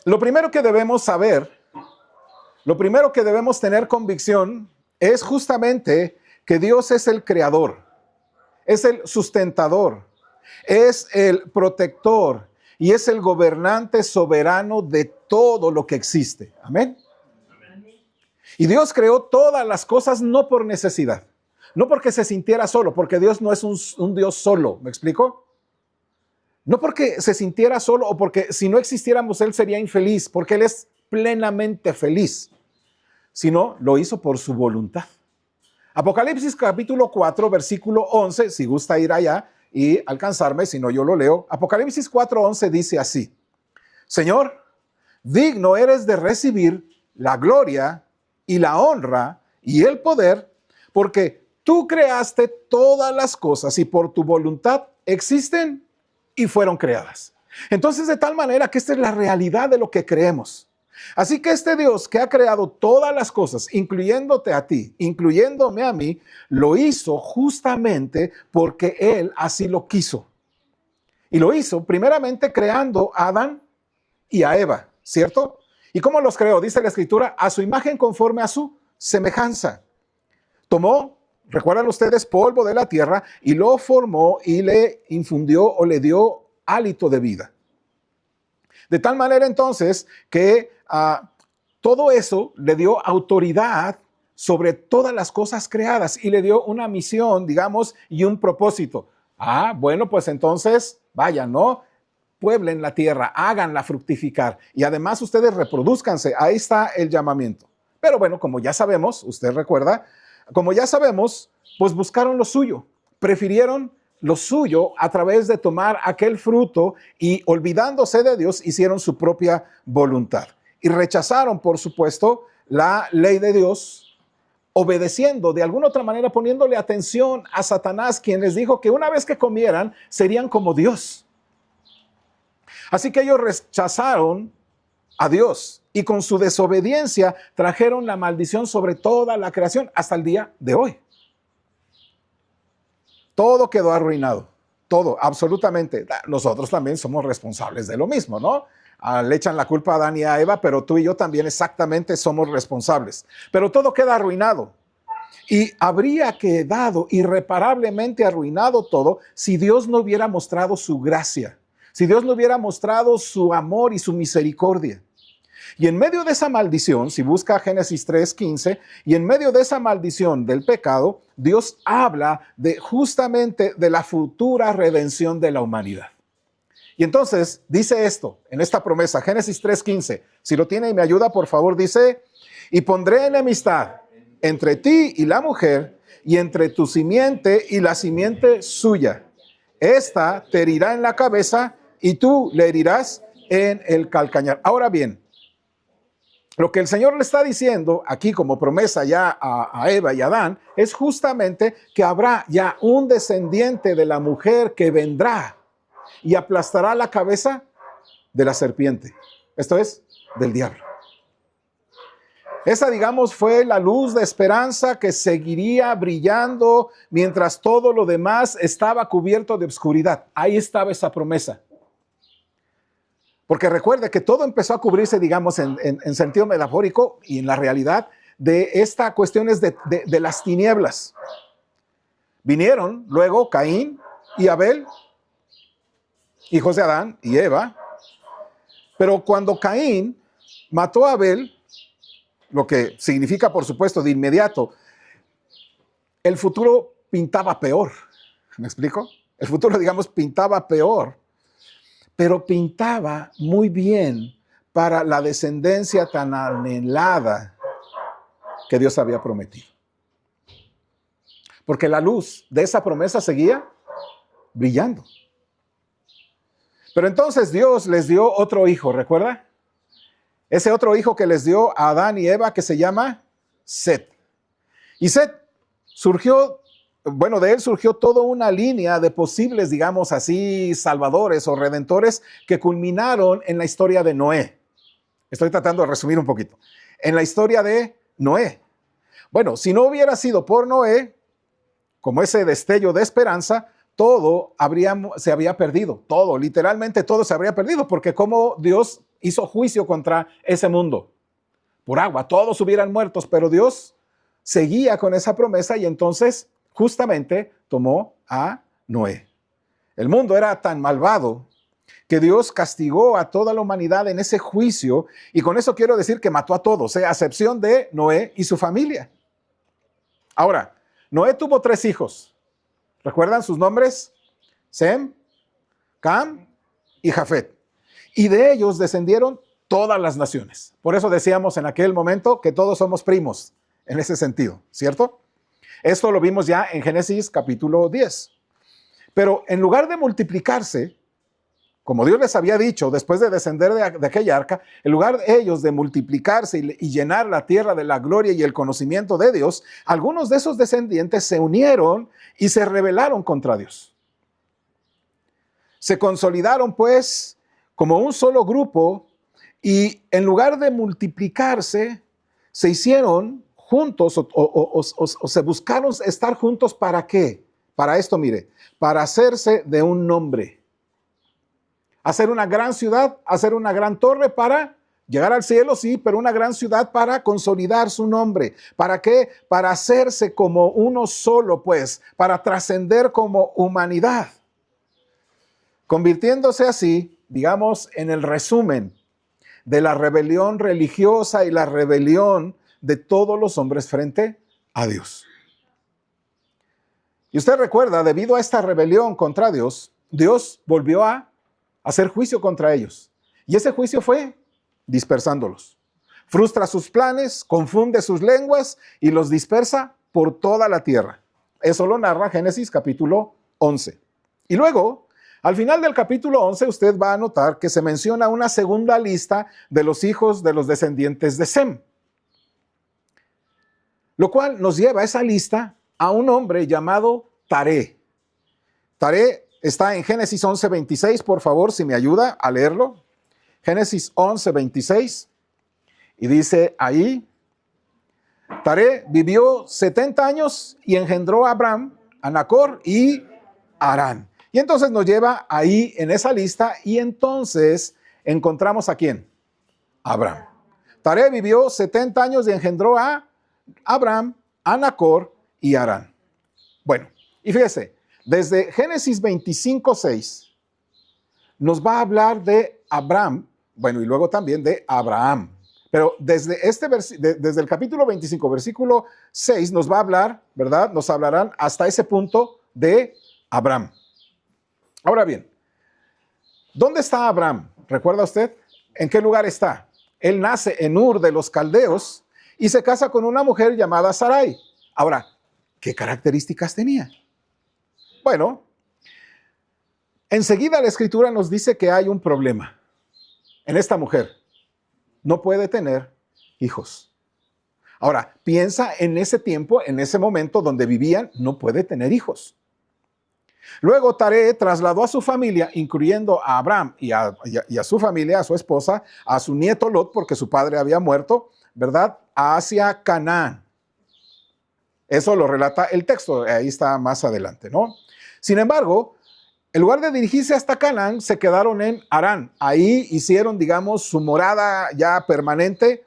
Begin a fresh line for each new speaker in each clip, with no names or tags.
Lo primero que debemos saber, lo primero que debemos tener convicción es justamente que Dios es el creador, es el sustentador, es el protector y es el gobernante soberano de todo lo que existe. Amén. Y Dios creó todas las cosas no por necesidad, no porque se sintiera solo, porque Dios no es un Dios solo, ¿me explico? No porque se sintiera solo o porque si no existiéramos Él sería infeliz, porque Él es plenamente feliz, sino lo hizo por su voluntad. Apocalipsis capítulo 4, versículo 11, si gusta ir allá y alcanzarme, si no yo lo leo. Apocalipsis 4:11 dice así: Señor, digno eres de recibir la gloria y la honra y el poder, porque tú creaste todas las cosas y por tu voluntad existen y fueron creadas. Entonces, de tal manera que esta es la realidad de lo que creemos. Así que este Dios que ha creado todas las cosas, incluyéndote a ti, incluyéndome a mí, lo hizo justamente porque Él así lo quiso. Y lo hizo primeramente creando a Adán y a Eva, ¿cierto? ¿Y cómo los creó? Dice la Escritura, a su imagen conforme a su semejanza. Tomó, recuerdan ustedes, polvo de la tierra y lo formó y le infundió o le dio hálito de vida. De tal manera entonces que todo eso le dio autoridad sobre todas las cosas creadas y le dio una misión, digamos, y un propósito. Bueno, pues entonces, vayan, ¿no? Pueblen la tierra, háganla fructificar y además ustedes reproduzcanse. Ahí está el llamamiento. Pero bueno, como ya sabemos, usted recuerda, como ya sabemos, pues buscaron lo suyo, prefirieron lo suyo a través de tomar aquel fruto y olvidándose de Dios hicieron su propia voluntad. Y rechazaron, por supuesto, la ley de Dios, obedeciendo de alguna otra manera, poniéndole atención a Satanás, quien les dijo que una vez que comieran serían como Dios. Así que ellos rechazaron a Dios y con su desobediencia trajeron la maldición sobre toda la creación hasta el día de hoy. Todo quedó arruinado, todo, absolutamente. Nosotros también somos responsables de lo mismo, ¿no? Le echan la culpa a Adán y a Eva, pero tú y yo también exactamente somos responsables. Pero todo queda arruinado. Y habría quedado irreparablemente arruinado todo si Dios no hubiera mostrado su gracia, si Dios no hubiera mostrado su amor y su misericordia. Y en medio de esa maldición, si busca Génesis 3:15, y en medio de esa maldición del pecado, Dios habla justamente de la futura redención de la humanidad. Y entonces dice esto, en esta promesa, Génesis 3:15, si lo tiene y me ayuda, por favor, dice, y pondré enemistad entre ti y la mujer, y entre tu simiente y la simiente suya. Esta te herirá en la cabeza, y tú le herirás en el calcañar. Ahora bien, lo que el Señor le está diciendo aquí como promesa ya a Eva y a Adán es justamente que habrá ya un descendiente de la mujer que vendrá y aplastará la cabeza de la serpiente. Esto es, del diablo. Esa, digamos, fue la luz de esperanza que seguiría brillando mientras todo lo demás estaba cubierto de oscuridad. Ahí estaba esa promesa. Porque recuerde que todo empezó a cubrirse, digamos, en sentido metafórico y en la realidad de esta cuestiones de las tinieblas. Vinieron luego Caín y Abel, hijos de Adán y Eva. Pero cuando Caín mató a Abel, lo que significa, por supuesto, de inmediato, el futuro pintaba peor. ¿Me explico? El futuro, digamos, pintaba peor. Pero pintaba muy bien para la descendencia tan anhelada que Dios había prometido. Porque la luz de esa promesa seguía brillando. Pero entonces Dios les dio otro hijo, ¿recuerda? Ese otro hijo que les dio a Adán y Eva, que se llama Set. Y Set surgió, bueno, de él surgió toda una línea de posibles, digamos así, salvadores o redentores que culminaron en la historia de Noé. Estoy tratando de resumir un poquito. En la historia de Noé. Bueno, si no hubiera sido por Noé, como ese destello de esperanza, todo se había perdido. Todo, literalmente todo se habría perdido, porque como Dios hizo juicio contra ese mundo. Por agua, todos hubieran muertos, pero Dios seguía con esa promesa y entonces justamente tomó a Noé. El mundo era tan malvado que Dios castigó a toda la humanidad en ese juicio, y con eso quiero decir que mató a todos, a excepción de Noé y su familia. Ahora, Noé tuvo 3 hijos. ¿Recuerdan sus nombres? Sem, Cam y Jafet. Y de ellos descendieron todas las naciones. Por eso decíamos en aquel momento que todos somos primos, en ese sentido, ¿cierto? Esto lo vimos ya en Génesis capítulo 10. Pero en lugar de multiplicarse, como Dios les había dicho, después de descender de aquella arca, en lugar de ellos de multiplicarse y llenar la tierra de la gloria y el conocimiento de Dios, algunos de esos descendientes se unieron y se rebelaron contra Dios. Se consolidaron pues como un solo grupo y en lugar de multiplicarse, se hicieron juntos o se buscaron estar juntos. ¿Para qué? Para esto, mire, para hacerse de un nombre. Hacer una gran ciudad, hacer una gran torre para llegar al cielo, sí, pero una gran ciudad para consolidar su nombre. ¿Para qué? Para hacerse como uno solo, pues, para trascender como humanidad. Convirtiéndose así, digamos, en el resumen de la rebelión religiosa y la rebelión de todos los hombres frente a Dios. Y usted recuerda, debido a esta rebelión contra Dios, Dios volvió a hacer juicio contra ellos. Y ese juicio fue dispersándolos. Frustra sus planes, confunde sus lenguas y los dispersa por toda la tierra. Eso lo narra Génesis capítulo 11. Y luego, al final del capítulo 11, usted va a notar que se menciona una segunda lista de los hijos de los descendientes de Sem. Lo cual nos lleva a esa lista a un hombre llamado Taré. Taré está en Génesis 11:26, por favor, si me ayuda a leerlo. Génesis 11:26. Y dice ahí, Taré vivió 70 años y engendró a Abram, a Nacor y a Harán. Y entonces nos lleva ahí en esa lista y entonces encontramos ¿a quién? A Abram. Taré vivió 70 años y engendró a Abram, a Nacor y a Harán. Bueno, y fíjese, desde Génesis 25:6 nos va a hablar de Abram, bueno, y luego también de Abraham. Pero desde desde el capítulo 25, versículo 6, nos va a hablar, ¿verdad? Nos hablarán hasta ese punto de Abram. Ahora bien, ¿dónde está Abram? ¿Recuerda usted? ¿En qué lugar está? Él nace en Ur de los Caldeos y se casa con una mujer llamada Sarai. Ahora, ¿qué características tenía? Bueno, enseguida la Escritura nos dice que hay un problema en esta mujer. No puede tener hijos. Ahora, piensa en ese tiempo, en ese momento donde vivían, no puede tener hijos. Luego Taré trasladó a su familia, incluyendo a Abram y a su familia, a su esposa, a su nieto Lot, porque su padre había muerto, ¿verdad? Hacia Canaán. Eso lo relata el texto, ahí está más adelante, ¿no? Sin embargo, en lugar de dirigirse hasta Canaán, se quedaron en Harán. Ahí hicieron, digamos, su morada ya permanente.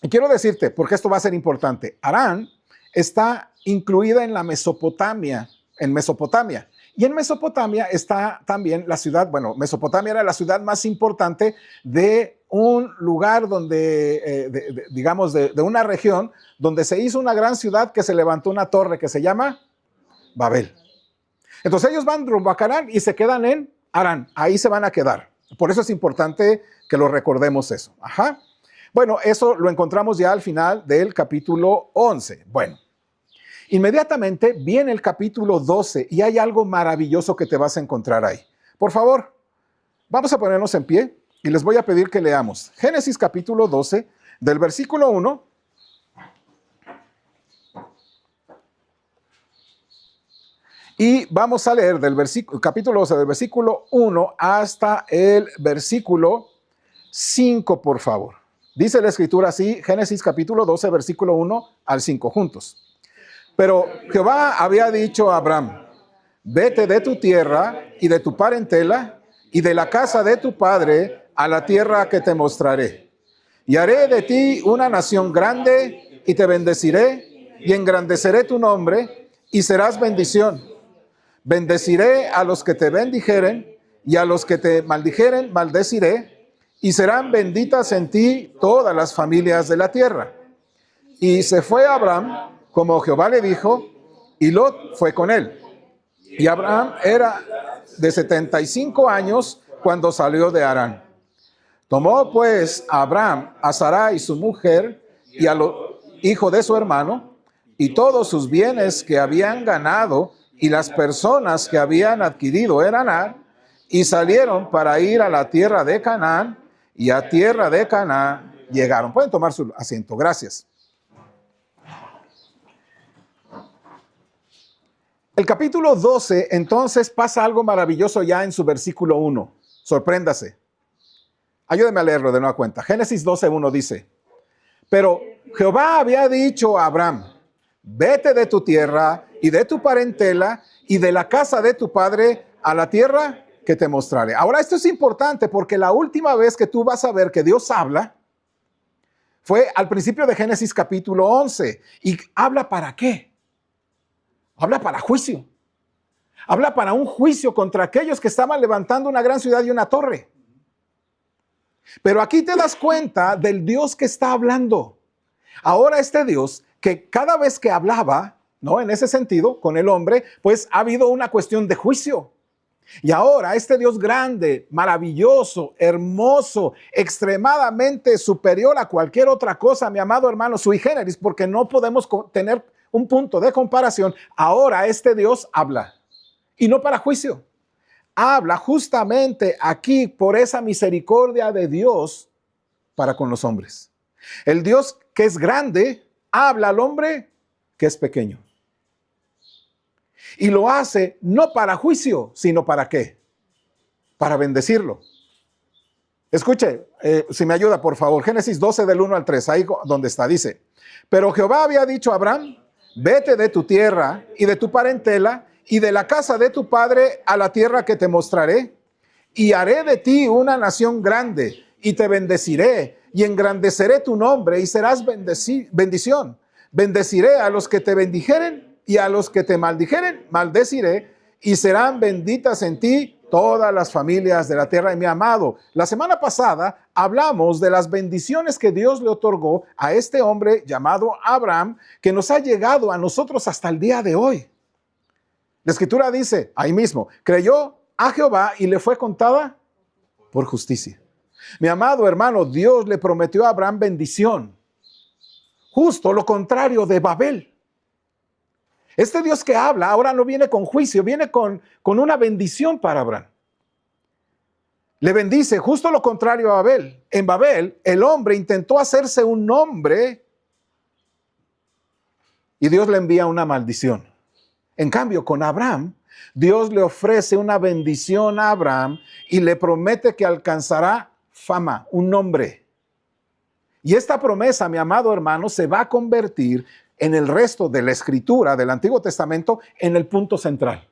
Y quiero decirte, porque esto va a ser importante, Harán está incluida en la Mesopotamia, en Mesopotamia. Y en Mesopotamia está también la ciudad, bueno, Mesopotamia era la ciudad más importante de un lugar donde, digamos, de una región donde se hizo una gran ciudad que se levantó una torre que se llama Babel. Entonces ellos van rumbo a Canaán y se quedan en Harán. Ahí se van a quedar. Por eso es importante que lo recordemos eso. Ajá. Bueno, eso lo encontramos ya al final del capítulo 11. Bueno, inmediatamente viene el capítulo 12 y hay algo maravilloso que te vas a encontrar ahí. Por favor, vamos a ponernos en pie y les voy a pedir que leamos Génesis capítulo 12 del versículo 1 y vamos a leer del capítulo 12 del versículo 1 hasta el versículo 5, por favor. Dice la Escritura así, Génesis capítulo 12, versículo 1 al 5, juntos. Pero Jehová había dicho a Abram, vete de tu tierra y de tu parentela y de la casa de tu padre a la tierra que te mostraré. Y haré de ti una nación grande, y te bendeciré, y engrandeceré tu nombre, y serás bendición. Bendeciré a los que te bendijeren, y a los que te maldijeren, maldeciré, y serán benditas en ti todas las familias de la tierra. Y se fue Abraham, como Jehová le dijo, y Lot fue con él. Y Abraham era de 75 años cuando salió de Harán. Tomó pues Abraham a Sarai su mujer y a los hijos de su hermano y todos sus bienes que habían ganado y las personas que habían adquirido en Harán, y salieron para ir a la tierra de Canaán, y a tierra de Canaán llegaron. Pueden tomar su asiento, gracias. El capítulo 12, entonces, pasa algo maravilloso ya en su versículo 1. Sorpréndase. Ayúdeme a leerlo de nueva cuenta. Génesis 12:1 dice: pero Jehová había dicho a Abraham: vete de tu tierra y de tu parentela y de la casa de tu padre a la tierra que te mostraré. Ahora, esto es importante porque la última vez que tú vas a ver que Dios habla fue al principio de Génesis capítulo 11. ¿Y habla para qué? Habla para juicio. Habla para un juicio contra aquellos que estaban levantando una gran ciudad y una torre. Pero aquí te das cuenta del Dios que está hablando. Ahora este Dios que cada vez que hablaba, ¿no? En ese sentido, con el hombre, pues ha habido una cuestión de juicio. Y ahora este Dios grande, maravilloso, hermoso, extremadamente superior a cualquier otra cosa, mi amado hermano, sui generis, porque no podemos tener un punto de comparación. Ahora este Dios habla, y no para juicio. Habla justamente aquí por esa misericordia de Dios para con los hombres. El Dios que es grande habla al hombre que es pequeño. Y lo hace no para juicio, sino ¿para qué? Para bendecirlo. Escuche, si me ayuda por favor, Génesis 12 del 1 al 3, ahí donde está, dice: pero Jehová había dicho a Abraham: vete de tu tierra y de tu parentela y de la casa de tu padre a la tierra que te mostraré, y haré de ti una nación grande, y te bendeciré, y engrandeceré tu nombre, y serás bendición. Bendeciré a los que te bendijeren, y a los que te maldijeren, maldeciré, y serán benditas en ti todas las familias de la tierra. Y mi amado, la semana pasada hablamos de las bendiciones que Dios le otorgó a este hombre llamado Abraham, que nos ha llegado a nosotros hasta el día de hoy. La Escritura dice, ahí mismo, creyó a Jehová y le fue contada por justicia. Mi amado hermano, Dios le prometió a Abraham bendición. Justo lo contrario de Babel. Este Dios que habla ahora no viene con juicio, viene con una bendición para Abraham. Le bendice, justo lo contrario a Babel. En Babel, el hombre intentó hacerse un nombre y Dios le envía una maldición. En cambio, con Abraham, Dios le ofrece una bendición a Abraham y le promete que alcanzará fama, un nombre. Y esta promesa, mi amado hermano, se va a convertir en el resto de la escritura del Antiguo Testamento en el punto central.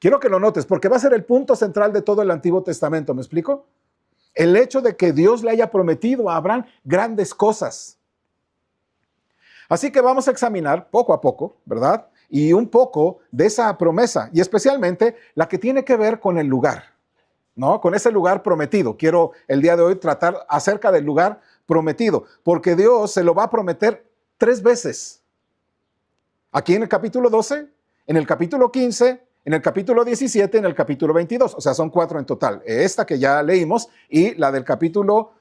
Quiero que lo notes porque va a ser el punto central de todo el Antiguo Testamento, ¿me explico? El hecho de que Dios le haya prometido a Abraham grandes cosas. Así que vamos a examinar poco a poco, ¿verdad? Y un poco de esa promesa, y especialmente la que tiene que ver con el lugar, ¿no? Con ese lugar prometido. Quiero el día de hoy tratar acerca del lugar prometido, porque Dios se lo va a prometer 3 veces. Aquí en el capítulo 12, en el capítulo 15, en el capítulo 17, en el capítulo 22. O sea, son 4 en total. Esta que ya leímos y la del capítulo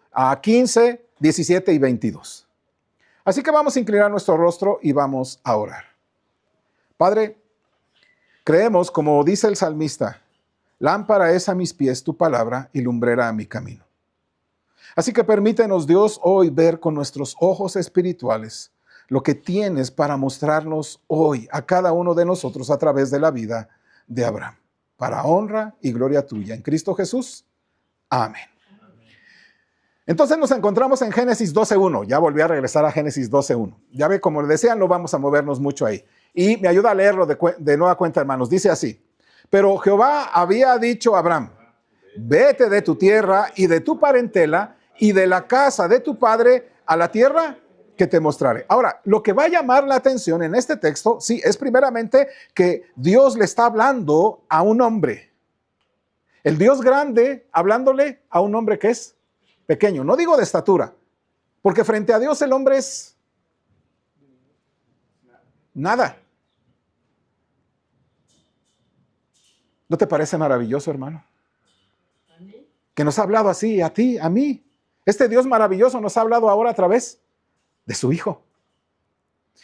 15, 17 y 22. Así que vamos a inclinar nuestro rostro y vamos a orar. Padre, creemos, como dice el salmista, lámpara es a mis pies tu palabra y lumbrera a mi camino. Así que permítenos, Dios, hoy ver con nuestros ojos espirituales lo que tienes para mostrarnos hoy a cada uno de nosotros a través de la vida de Abraham, para honra y gloria tuya. En Cristo Jesús. Amén. Entonces nos encontramos en Génesis 12.1. Ya volví a regresar a Génesis 12.1. Ya ve, como le decía, no vamos a movernos mucho ahí. Y me ayuda a leerlo de nueva cuenta, hermanos. Dice así: pero Jehová había dicho a Abraham: Vete de tu tierra y de tu parentela y de la casa de tu padre a la tierra que te mostraré. Ahora, lo que va a llamar la atención en este texto, sí, es primeramente que Dios le está hablando a un hombre. El Dios grande hablándole a un hombre que es pequeño. No digo de estatura, porque frente a Dios el hombre es nada. ¿No te parece maravilloso, hermano? Que nos ha hablado así, a ti, a mí. Este Dios maravilloso nos ha hablado ahora a través de su Hijo.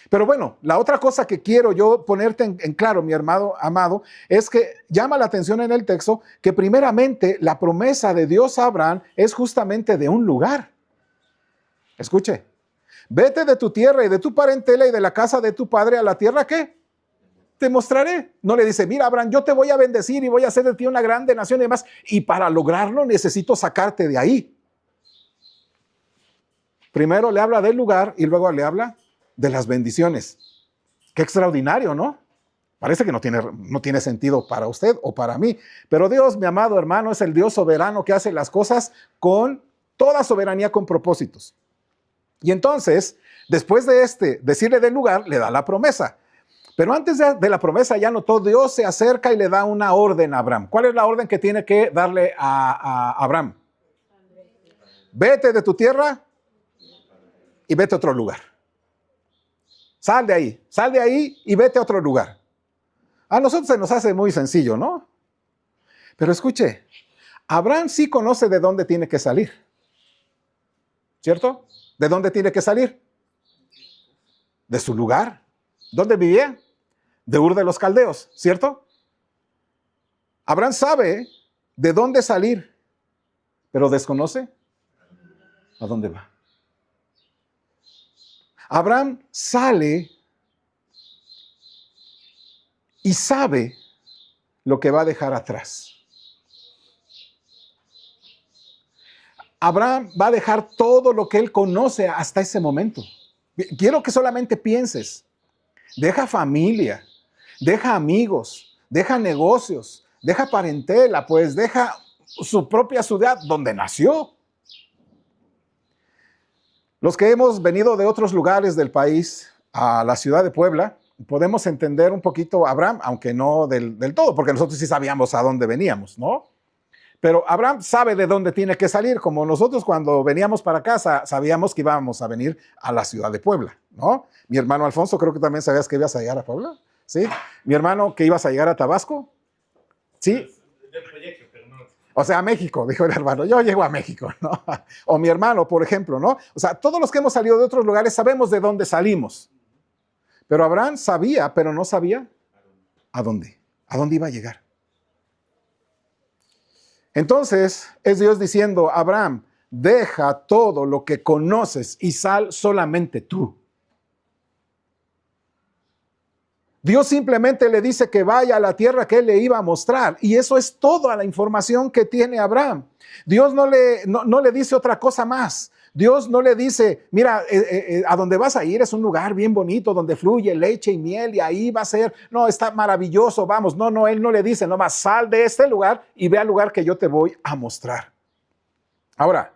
Pero bueno, la otra cosa que quiero yo ponerte en claro, mi hermano amado, es que llama la atención en el texto que primeramente la promesa de Dios a Abraham es justamente de un lugar. Escuche, vete de tu tierra y de tu parentela y de la casa de tu padre a la tierra que te mostraré. No le dice, mira Abraham, yo te voy a bendecir y voy a hacer de ti una grande nación y demás. Y para lograrlo necesito sacarte de ahí. Primero le habla del lugar y luego le habla de las bendiciones. Qué extraordinario, ¿no? Parece que no tiene sentido para usted o para mí. Pero Dios, mi amado hermano, es el Dios soberano que hace las cosas con toda soberanía, con propósitos. Y entonces, después de decirle del lugar, le da la promesa. Pero antes de la promesa, ya notó, Dios se acerca y le da una orden a Abraham. ¿Cuál es la orden que tiene que darle a Abraham? Vete de tu tierra y vete a otro lugar. Sal de ahí y vete a otro lugar. A nosotros se nos hace muy sencillo, ¿no? Pero escuche, Abraham sí conoce de dónde tiene que salir. ¿Cierto? ¿De dónde tiene que salir? De su lugar. ¿Dónde vivía? De Ur de los Caldeos, ¿cierto? Abraham sabe de dónde salir, pero desconoce a dónde va. Abraham sale y sabe lo que va a dejar atrás. Abraham va a dejar todo lo que él conoce hasta ese momento. Quiero que solamente pienses. Deja familia, deja amigos, deja negocios, deja parentela, pues deja su propia ciudad donde nació. Los que hemos venido de otros lugares del país a la ciudad de Puebla, podemos entender un poquito a Abraham, aunque no del todo, porque nosotros sí sabíamos a dónde veníamos, ¿no? Pero Abraham sabe de dónde tiene que salir, como nosotros cuando veníamos para casa sabíamos que íbamos a venir a la ciudad de Puebla, ¿no? Mi hermano Alfonso, creo que también sabías que ibas a llegar a Puebla, ¿sí? Mi hermano, que ibas a llegar a Tabasco, ¿sí?
Del proyecto, pero no.
O sea, a México, dijo el hermano, yo llego a México, ¿no? O mi hermano, por ejemplo, ¿no? O sea, todos los que hemos salido de otros lugares sabemos de dónde salimos. Pero Abraham sabía, pero no sabía a dónde iba a llegar. Entonces, es Dios diciendo, Abraham, deja todo lo que conoces y sal solamente tú. Dios simplemente le dice que vaya a la tierra que él le iba a mostrar. Y eso es toda la información que tiene Abraham. Dios no le dice otra cosa más. Dios no le dice, mira, a donde vas a ir es un lugar bien bonito, donde fluye leche y miel y ahí va a ser, no, está maravilloso, vamos. No, él no le dice, nomás sal de este lugar y ve al lugar que yo te voy a mostrar. Ahora,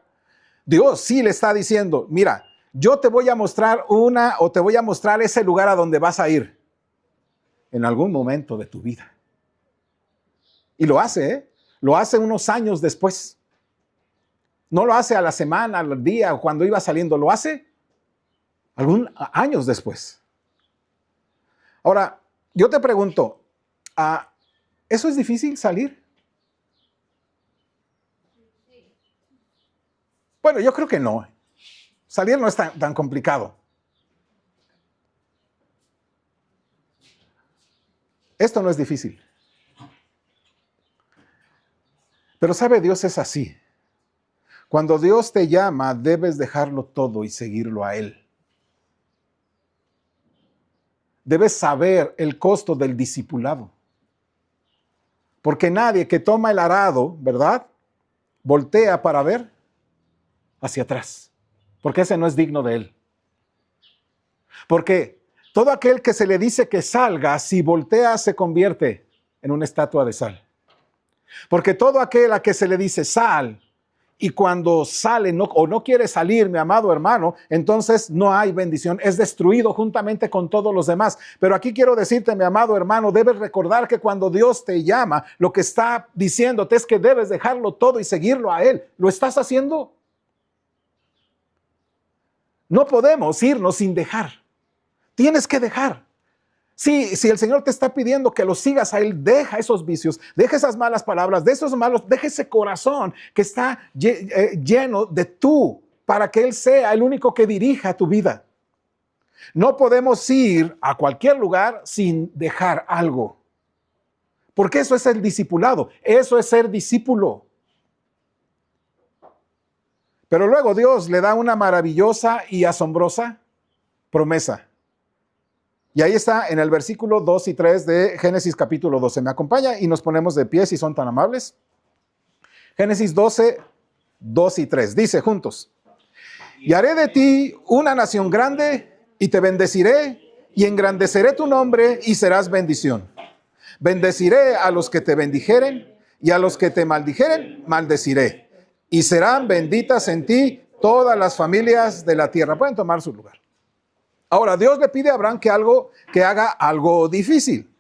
Dios sí le está diciendo, mira, yo te voy a mostrar te voy a mostrar ese lugar a donde vas a ir en algún momento de tu vida. Y lo hace, ¿eh? Lo hace unos años después. No lo hace a la semana, al día o cuando iba saliendo, lo hace algunos años después. Ahora, yo te pregunto, ¿eso es difícil salir? Bueno, yo creo que no. Salir no es tan complicado. Esto no es difícil. Pero sabe, Dios es así. Cuando Dios te llama, debes dejarlo todo y seguirlo a Él. Debes saber el costo del discipulado. Porque nadie que toma el arado, ¿verdad?, voltea para ver hacia atrás. Porque ese no es digno de Él. Porque todo aquel que se le dice que salga, si voltea, se convierte en una estatua de sal. Porque todo aquel a que se le dice sal, y cuando sale o no quiere salir, mi amado hermano, entonces no hay bendición, es destruido juntamente con todos los demás. Pero aquí quiero decirte, mi amado hermano, debes recordar que cuando Dios te llama, lo que está diciéndote es que debes dejarlo todo y seguirlo a Él. ¿Lo estás haciendo? No podemos irnos sin dejar. Tienes que dejar. Si el Señor te está pidiendo que lo sigas a Él, deja esos vicios, deja esas malas palabras, deja ese corazón que está lleno de tú, para que Él sea el único que dirija tu vida. No podemos ir a cualquier lugar sin dejar algo, porque eso es el discipulado, eso es ser discípulo. Pero luego Dios le da una maravillosa y asombrosa promesa. Y ahí está en el versículo 2 y 3 de Génesis capítulo 12. ¿Me acompaña? Y nos ponemos de pie si son tan amables. Génesis 12, 2 y 3. Dice juntos: y haré de ti una nación grande y te bendeciré y engrandeceré tu nombre y serás bendición. Bendeciré a los que te bendijeren y a los que te maldijeren, maldeciré. Y serán benditas en ti todas las familias de la tierra. Pueden tomar su lugar. Ahora, Dios le pide a Abraham que haga algo difícil.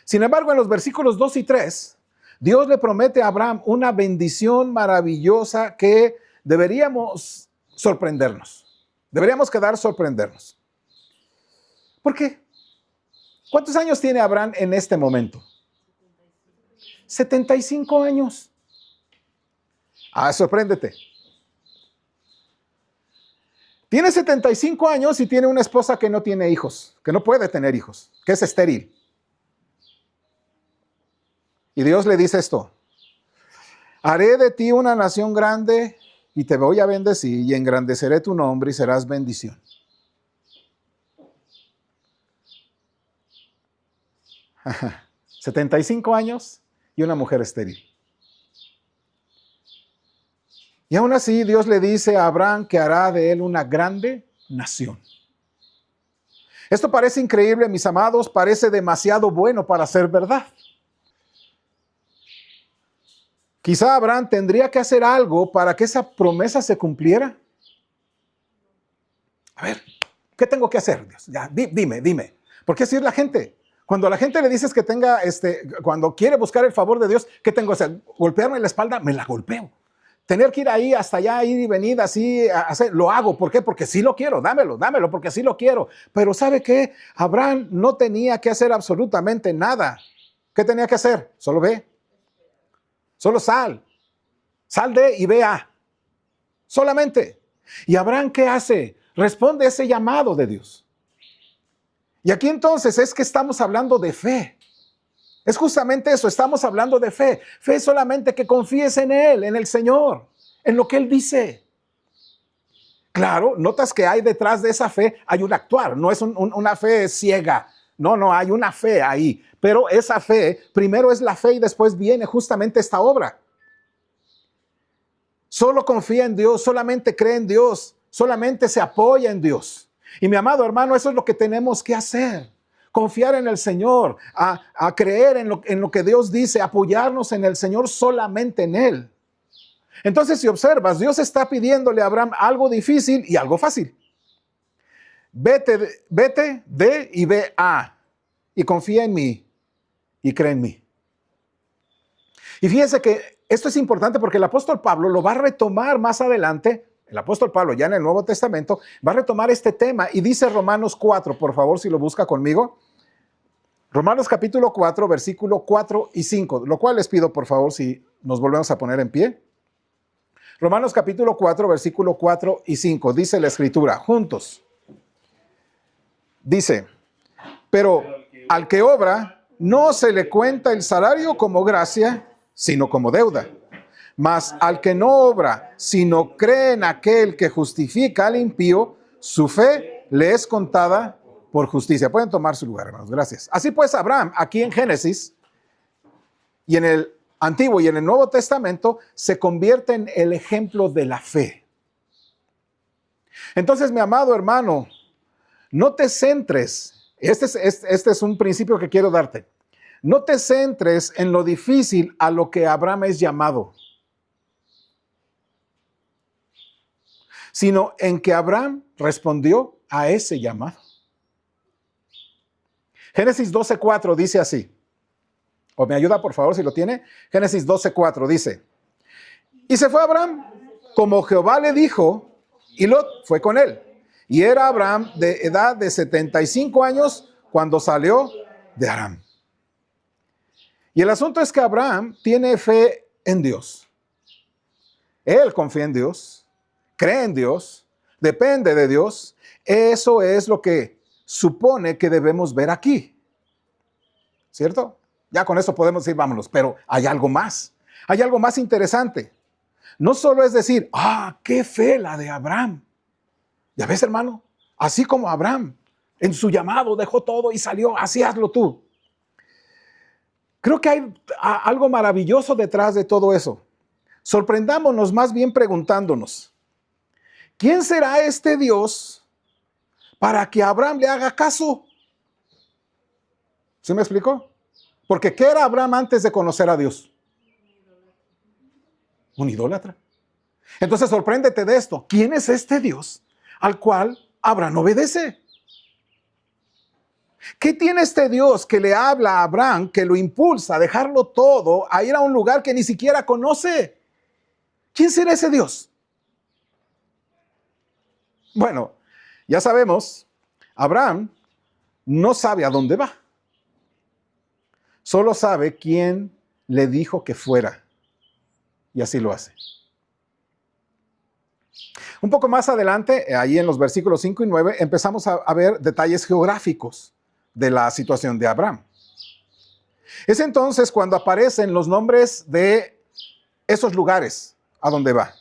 Sin embargo, en los versículos 2 y 3, Dios le promete a Abraham una bendición maravillosa que deberíamos sorprendernos. Deberíamos sorprendernos. ¿Por qué? ¿Cuántos años tiene Abraham en este momento? 75 años. Sorpréndete. Tiene 75 años y tiene una esposa que no tiene hijos, que no puede tener hijos, que es estéril. Y Dios le dice esto: haré de ti una nación grande y te voy a bendecir y engrandeceré tu nombre y serás bendición. Ajá. 75 años y una mujer estéril. Y aún así Dios le dice a Abraham que hará de él una grande nación. Esto parece increíble, mis amados, parece demasiado bueno para ser verdad. Quizá Abraham tendría que hacer algo para que esa promesa se cumpliera. A ver, ¿qué tengo que hacer, Dios? Ya, dime. Porque así es la gente. Cuando a la gente le dices que cuando quiere buscar el favor de Dios, ¿qué tengo que hacer? Golpearme la espalda, me la golpeo. Tener que ir ahí hasta allá, ir y venir así, lo hago. ¿Por qué? Porque sí lo quiero, dámelo, porque sí lo quiero. Pero ¿sabe qué? Abraham no tenía que hacer absolutamente nada. ¿Qué tenía que hacer? Solo ve. Solo sal de y ve a. Solamente. ¿Y Abraham qué hace? Responde a ese llamado de Dios. Y aquí entonces es que estamos hablando de fe. Es justamente eso, estamos hablando de fe. Fe solamente que confíes en Él, en el Señor, en lo que Él dice. Claro, notas que hay detrás de esa fe, hay un actuar, no es una fe ciega. No, hay una fe ahí. Pero esa fe, primero es la fe y después viene justamente esta obra. Solo confía en Dios, solamente cree en Dios, solamente se apoya en Dios. Y mi amado hermano, eso es lo que tenemos que hacer. Confiar en el Señor, a creer en lo que Dios dice, apoyarnos en el Señor, solamente en Él. Entonces, si observas, Dios está pidiéndole a Abraham algo difícil y algo fácil. Vete de y ve a, y confía en mí y cree en mí. Y fíjense que esto es importante porque el apóstol Pablo lo va a retomar más adelante. El apóstol Pablo, ya en el Nuevo Testamento, va a retomar este tema y dice Romanos 4, por favor, si lo busca conmigo. Romanos capítulo 4, versículo 4 y 5, lo cual les pido, por favor, si nos volvemos a poner en pie. Romanos capítulo 4, versículo 4 y 5, dice la Escritura, juntos. Dice, pero al que obra, no se le cuenta el salario como gracia, sino como deuda. Mas al que no obra, sino cree en aquel que justifica al impío, su fe le es contada por justicia. Pueden tomar su lugar, hermanos. Gracias. Así pues, Abraham, aquí en Génesis, y en el Antiguo y en el Nuevo Testamento, se convierte en el ejemplo de la fe. Entonces, mi amado hermano, no te centres. Este es un principio que quiero darte. no te centres en lo difícil a lo que Abraham es llamado, sino en que Abraham respondió a ese llamado. Génesis 12:4 dice así, o me ayuda por favor si lo tiene. Génesis 12:4 dice, y se fue Abraham como Jehová le dijo, y Lot fue con él. Y era Abraham de edad de 75 años cuando salió de Aram. Y el asunto es que Abraham tiene fe en Dios. Él confía en Dios, cree en Dios, depende de Dios. Eso es lo que supone que debemos ver aquí. ¿Cierto? Ya con eso podemos decir, vámonos, pero hay algo más. Hay algo más interesante. No solo es decir, qué fe la de Abraham. Ya ves, hermano, así como Abraham en su llamado dejó todo y salió, así hazlo tú. Creo que hay algo maravilloso detrás de todo eso. Sorprendámonos más bien preguntándonos, ¿quién será este Dios para que Abraham le haga caso? ¿Sí me explicó? Porque ¿qué era Abraham antes de conocer a Dios? Un idólatra. Entonces sorpréndete de esto. ¿Quién es este Dios al cual Abraham obedece? ¿Qué tiene este Dios que le habla a Abraham, que lo impulsa a dejarlo todo, a ir a un lugar que ni siquiera conoce? ¿Quién será ese Dios? Bueno, ya sabemos, Abraham no sabe a dónde va. Solo sabe quién le dijo que fuera. Y así lo hace. Un poco más adelante, ahí en los versículos 5 y 9, empezamos a ver detalles geográficos de la situación de Abraham. Es entonces cuando aparecen los nombres de esos lugares a donde va.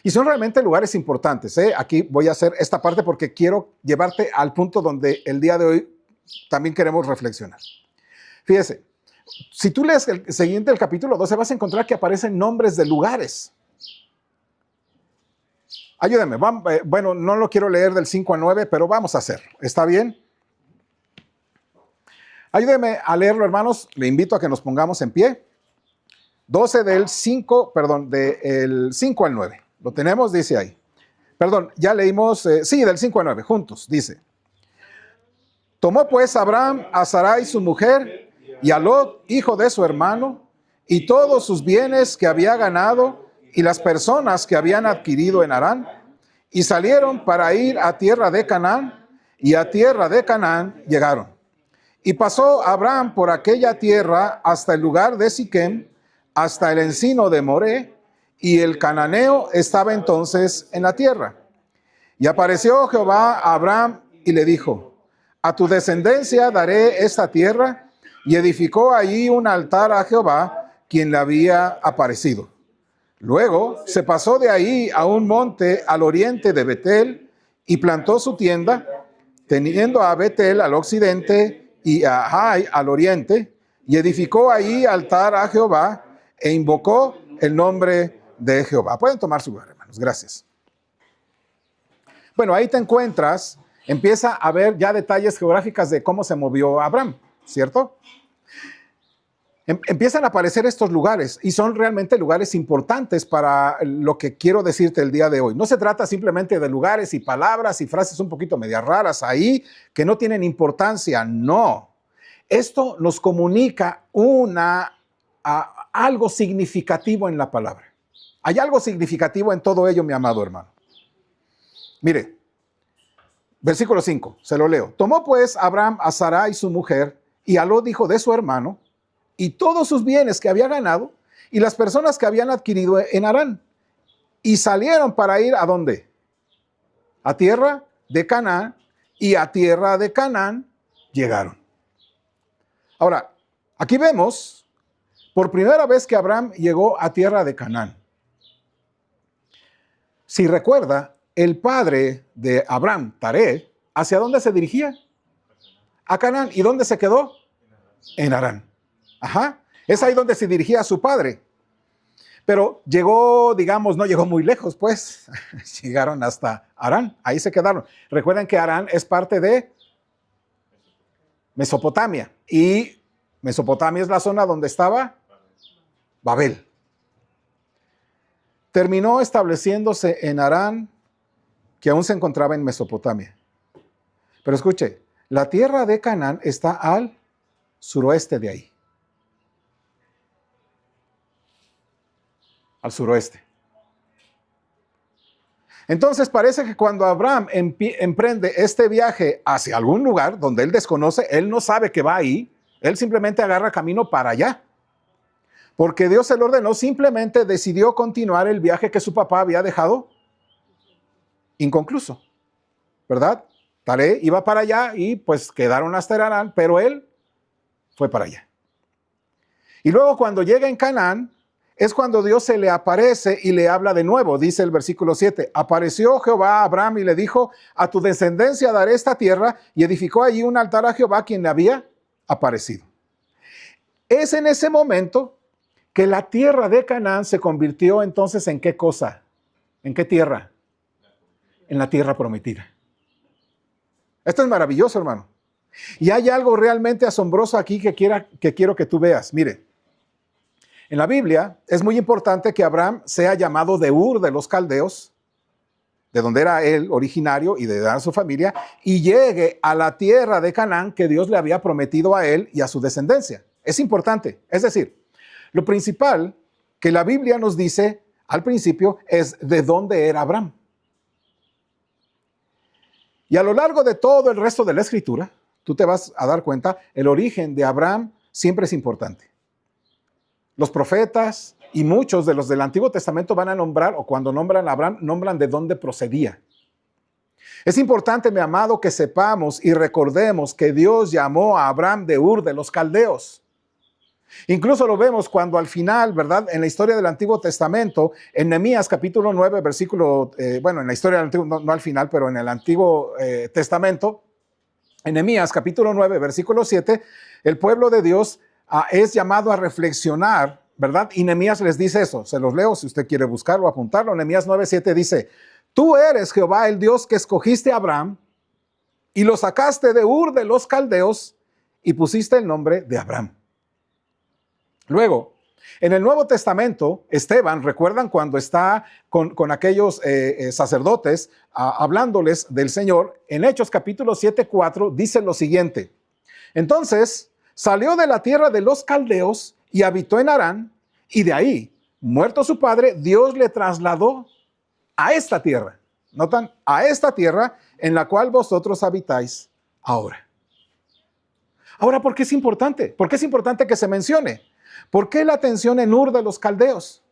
Y son realmente lugares importantes. Aquí voy a hacer esta parte porque quiero llevarte al punto donde el día de hoy también queremos reflexionar. Fíjese, si tú lees el siguiente, el capítulo 12, vas a encontrar que aparecen nombres de lugares. Ayúdenme, bueno, no lo quiero leer del 5 al 9, pero vamos a hacer. ¿Está bien? Ayúdenme a leerlo, hermanos. Le invito a que nos pongamos en pie. 12 del 5, perdón, del 5 al 9. ¿Lo tenemos? Dice ahí. Perdón, ya leímos, sí, del 5 al 9, juntos, dice. Tomó pues Abraham a Sarai su mujer y a Lot, hijo de su hermano, y todos sus bienes que había ganado y las personas que habían adquirido en Harán, y salieron para ir a tierra de Canaán, y a tierra de Canaán llegaron. Y pasó Abraham por aquella tierra hasta el lugar de Siquem, hasta el encino de Moré, y el cananeo estaba entonces en la tierra. Y apareció Jehová a Abraham y le dijo, a tu descendencia daré esta tierra, y edificó allí un altar a Jehová, quien le había aparecido. Luego se pasó de ahí a un monte al oriente de Betel, y plantó su tienda, teniendo a Betel al occidente y a Jai al oriente, y edificó allí altar a Jehová, e invocó el nombre de Jehová. Pueden tomar su lugar, hermanos. Gracias. Bueno, ahí te encuentras, empieza a ver ya detalles geográficos de cómo se movió Abraham, ¿cierto? Empiezan a aparecer estos lugares y son realmente lugares importantes para lo que quiero decirte el día de hoy. No se trata simplemente de lugares y palabras y frases un poquito medias raras ahí que no tienen importancia, no. Esto nos comunica algo significativo en la palabra. Hay algo significativo en todo ello, mi amado hermano. Mire, versículo 5, se lo leo. Tomó pues Abraham a Sarai su mujer y a Lot hijo de su hermano y todos sus bienes que había ganado y las personas que habían adquirido en Harán. Y salieron para ir ¿a dónde? A tierra de Canaán, y a tierra de Canaán llegaron. Ahora, aquí vemos por primera vez que Abraham llegó a tierra de Canaán. Si recuerda, el padre de Abraham, Taré, ¿hacia dónde se dirigía? A Canaán. ¿Y dónde se quedó? En Harán. Ajá. Es ahí donde se dirigía a su padre. Pero llegó, digamos, no llegó muy lejos, pues. Llegaron hasta Harán. Ahí se quedaron. Recuerden que Harán es parte de Mesopotamia. Y Mesopotamia es la zona donde estaba Babel. Terminó estableciéndose en Harán, que aún se encontraba en Mesopotamia. Pero escuche, la tierra de Canaán está al suroeste de ahí. Al suroeste. Entonces parece que cuando Abraham emprende este viaje hacia algún lugar donde él desconoce, él no sabe que va ahí, él simplemente agarra camino para allá. Porque Dios se lo ordenó, simplemente decidió continuar el viaje que su papá había dejado inconcluso, ¿verdad? Taré iba para allá y pues quedaron hasta Harán, pero él fue para allá. Y luego cuando llega en Canaán, es cuando Dios se le aparece y le habla de nuevo. Dice el versículo 7, apareció Jehová a Abraham y le dijo, a tu descendencia daré esta tierra, y edificó allí un altar a Jehová, quien le había aparecido. Es en ese momento que la tierra de Canaán se convirtió entonces ¿en qué cosa? ¿En qué tierra? En la tierra prometida. Esto es maravilloso, hermano. Y hay algo realmente asombroso aquí que quiero que tú veas. Mire, en la Biblia es muy importante que Abraham sea llamado de Ur de los Caldeos, de donde era él originario y de su familia, y llegue a la tierra de Canaán que Dios le había prometido a él y a su descendencia. Es importante. Es decir, lo principal que la Biblia nos dice al principio es de dónde era Abraham. Y a lo largo de todo el resto de la Escritura, tú te vas a dar cuenta, el origen de Abraham siempre es importante. Los profetas y muchos de los del Antiguo Testamento van a nombrar, o cuando nombran a Abraham, nombran de dónde procedía. Es importante, mi amado, que sepamos y recordemos que Dios llamó a Abraham de Ur de los Caldeos. Incluso lo vemos cuando al final, ¿verdad? En la historia del Antiguo Testamento, en Nehemías capítulo 9, versículo, en la historia del Antiguo, no al final, pero en el Antiguo Testamento, en Nehemías capítulo 9, versículo 7, el pueblo de Dios es llamado a reflexionar, ¿verdad? Y Nehemías les dice eso, se los leo si usted quiere buscarlo, apuntarlo. Nehemías 9, 7 dice, tú eres Jehová el Dios que escogiste a Abraham y lo sacaste de Ur de los Caldeos y pusiste el nombre de Abraham. Luego, en el Nuevo Testamento, Esteban, ¿recuerdan cuando está con aquellos sacerdotes hablándoles del Señor? En Hechos capítulo 7, 4 dice lo siguiente. Entonces, salió de la tierra de los caldeos y habitó en Harán, y de ahí, muerto su padre, Dios le trasladó a esta tierra. ¿Notan? A esta tierra en la cual vosotros habitáis ahora. Ahora, ¿por qué es importante? ¿Por qué es importante que se mencione? ¿Por qué la atención en Ur de los Caldeos?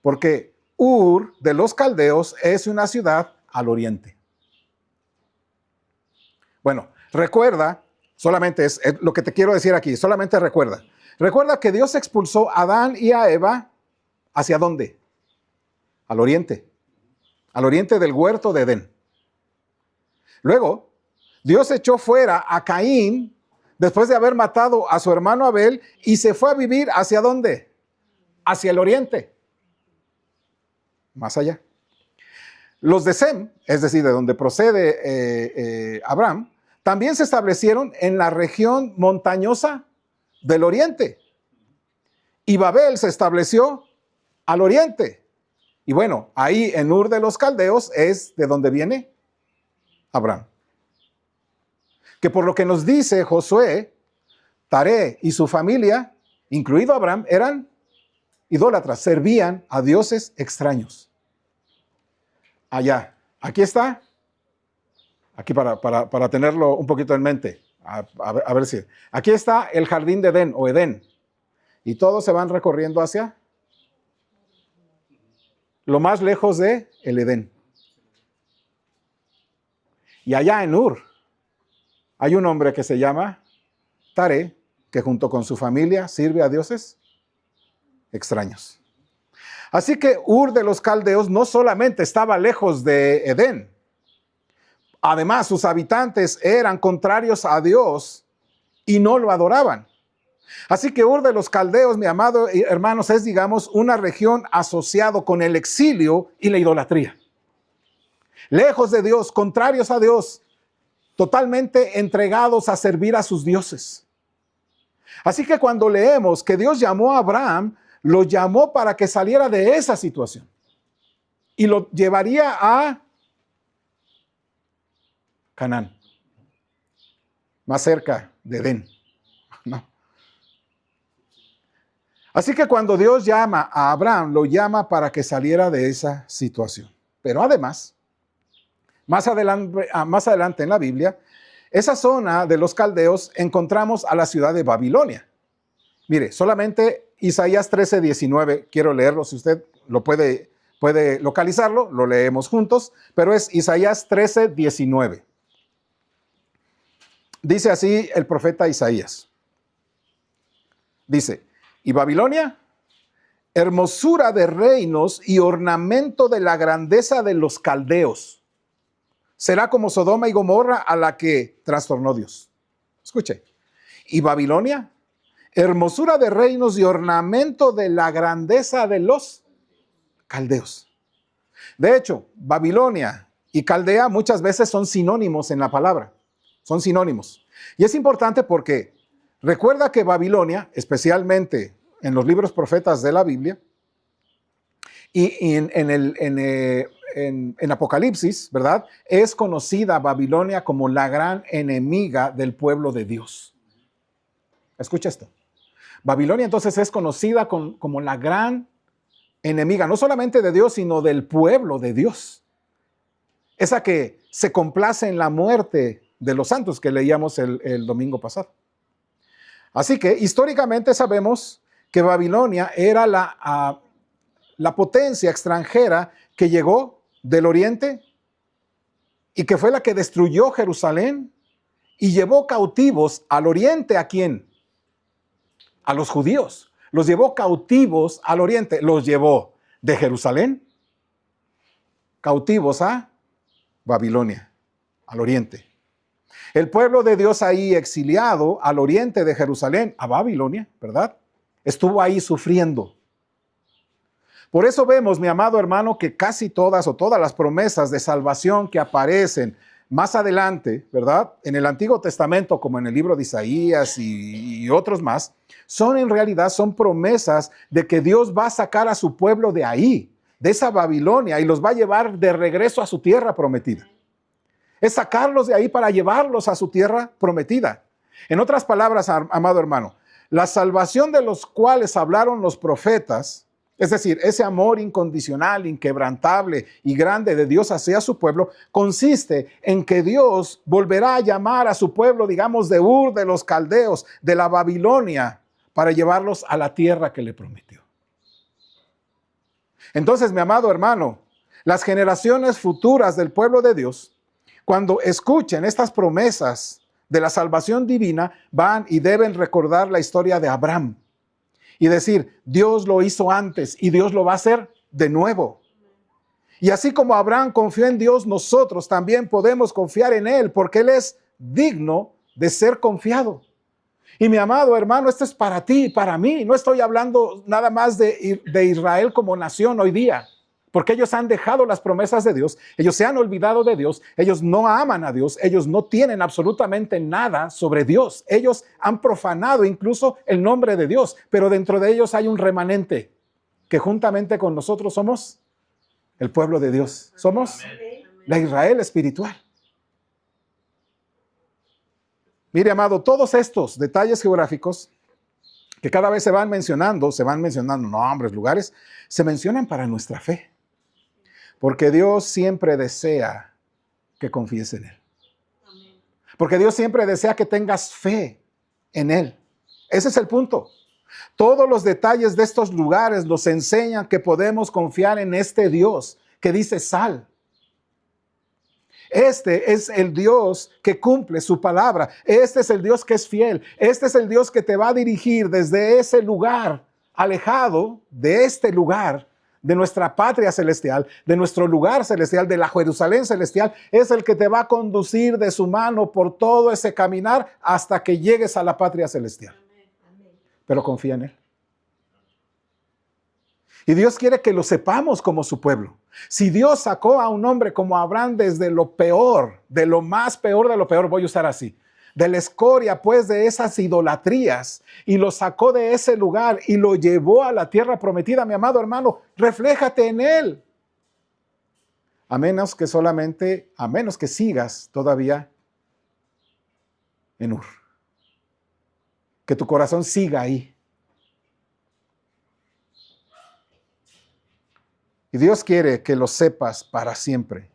Porque Ur de los Caldeos es una ciudad al oriente. Bueno, recuerda, solamente es lo que te quiero decir aquí, solamente recuerda. Recuerda que Dios expulsó a Adán y a Eva, ¿hacia dónde? Al oriente del huerto de Edén. Luego, Dios echó fuera a Caín después de haber matado a su hermano Abel y se fue a vivir ¿hacia dónde? Hacia el oriente. Más allá. Los de Sem, es decir, de donde procede Abraham, también se establecieron en la región montañosa del oriente. Y Babel se estableció al oriente. Y bueno, ahí en Ur de los Caldeos es de donde viene Abraham. Que por lo que nos dice Josué, Taré y su familia, incluido Abraham, eran idólatras, servían a dioses extraños. Allá, aquí está, aquí para tenerlo un poquito en mente, a ver si, aquí está el jardín de Edén o Edén, y todos se van recorriendo hacia lo más lejos de el Edén. Y allá en Ur, hay un hombre que se llama Taré, que junto con su familia sirve a dioses extraños. Así que Ur de los Caldeos no solamente estaba lejos de Edén, además sus habitantes eran contrarios a Dios y no lo adoraban. Así que Ur de los Caldeos, mi amado hermanos, es, digamos, una región asociado con el exilio y la idolatría. Lejos de Dios, contrarios a Dios, totalmente entregados a servir a sus dioses. Así que cuando leemos que Dios llamó a Abraham, lo llamó para que saliera de esa situación y lo llevaría a Canaán, más cerca de Edén. No. Así que cuando Dios llama a Abraham, lo llama para que saliera de esa situación. Pero además, más adelante en la Biblia, esa zona de los caldeos encontramos a la ciudad de Babilonia. Mire, solamente Isaías 13:19, quiero leerlo, si usted lo puede localizarlo, lo leemos juntos, pero es Isaías 13:19. Dice así el profeta Isaías. Dice, y Babilonia, hermosura de reinos y ornamento de la grandeza de los caldeos, será como Sodoma y Gomorra a la que trastornó Dios. Escuche, y Babilonia, hermosura de reinos y ornamento de la grandeza de los caldeos. De hecho, Babilonia y Caldea muchas veces son sinónimos en la palabra. Son sinónimos. Y es importante porque recuerda que Babilonia, especialmente en los libros profetas de la Biblia, y en Apocalipsis, ¿verdad? Es conocida Babilonia como la gran enemiga del pueblo de Dios. Escucha esto. Babilonia entonces es conocida como la gran enemiga, no solamente de Dios, sino del pueblo de Dios. Esa que se complace en la muerte de los santos que leíamos el domingo pasado. Así que históricamente sabemos que Babilonia era la potencia extranjera que llegó del oriente y que fue la que destruyó Jerusalén y llevó cautivos al oriente. ¿A quién? A los judíos. Los llevó cautivos al oriente. Los llevó de Jerusalén cautivos a Babilonia, al oriente. El pueblo de Dios ahí exiliado al oriente de Jerusalén, a Babilonia, ¿verdad? Estuvo ahí sufriendo. Por eso vemos, mi amado hermano, que casi todas las promesas de salvación que aparecen más adelante, ¿verdad? En el Antiguo Testamento, como en el libro de Isaías y otros más, en realidad son promesas de que Dios va a sacar a su pueblo de ahí, de esa Babilonia, y los va a llevar de regreso a su tierra prometida. Es sacarlos de ahí para llevarlos a su tierra prometida. En otras palabras, amado hermano, la salvación de los cuales hablaron los profetas, es decir, ese amor incondicional, inquebrantable y grande de Dios hacia su pueblo, consiste en que Dios volverá a llamar a su pueblo, digamos, de Ur, de los caldeos, de la Babilonia, para llevarlos a la tierra que le prometió. Entonces, mi amado hermano, las generaciones futuras del pueblo de Dios, cuando escuchen estas promesas de la salvación divina, van y deben recordar la historia de Abraham y decir, Dios lo hizo antes y Dios lo va a hacer de nuevo. Y así como Abraham confió en Dios, nosotros también podemos confiar en Él, porque Él es digno de ser confiado. Y mi amado hermano, esto es para ti y para mí. No estoy hablando nada más de Israel como nación hoy día, porque ellos han dejado las promesas de Dios, ellos se han olvidado de Dios, ellos no aman a Dios, ellos no tienen absolutamente nada sobre Dios. Ellos han profanado incluso el nombre de Dios, pero dentro de ellos hay un remanente que juntamente con nosotros somos el pueblo de Dios. Somos la Israel espiritual. Mire, amado, todos estos detalles geográficos que cada vez se van mencionando nombres, lugares, se mencionan para nuestra fe. Porque Dios siempre desea que confíes en Él. Porque Dios siempre desea que tengas fe en Él. Ese es el punto. Todos los detalles de estos lugares nos enseñan que podemos confiar en este Dios que dice sal. Este es el Dios que cumple su palabra. Este es el Dios que es fiel. Este es el Dios que te va a dirigir desde ese lugar, alejado de este lugar, de nuestra patria celestial, de nuestro lugar celestial, de la Jerusalén celestial. Es el que te va a conducir de su mano por todo ese caminar hasta que llegues a la patria celestial. Pero confía en Él. Y Dios quiere que lo sepamos como su pueblo. Si Dios sacó a un hombre como Abraham desde lo peor, de lo más peor de lo peor, voy a usar así, de la escoria, pues, de esas idolatrías, y lo sacó de ese lugar y lo llevó a la tierra prometida. Mi amado hermano, refléjate en él. A menos que sigas todavía en Ur. Que tu corazón siga ahí. Y Dios quiere que lo sepas para siempre.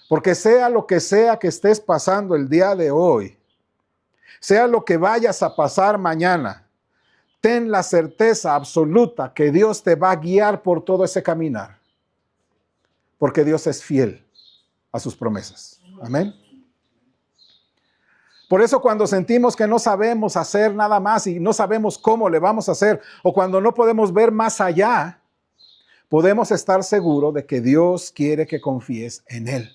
Porque sea lo que sea que estés pasando el día de hoy, sea lo que vayas a pasar mañana, ten la certeza absoluta que Dios te va a guiar por todo ese caminar. Porque Dios es fiel a sus promesas. Amén. Por eso cuando sentimos que no sabemos hacer nada más y no sabemos cómo le vamos a hacer, o cuando no podemos ver más allá, podemos estar seguros de que Dios quiere que confíes en Él.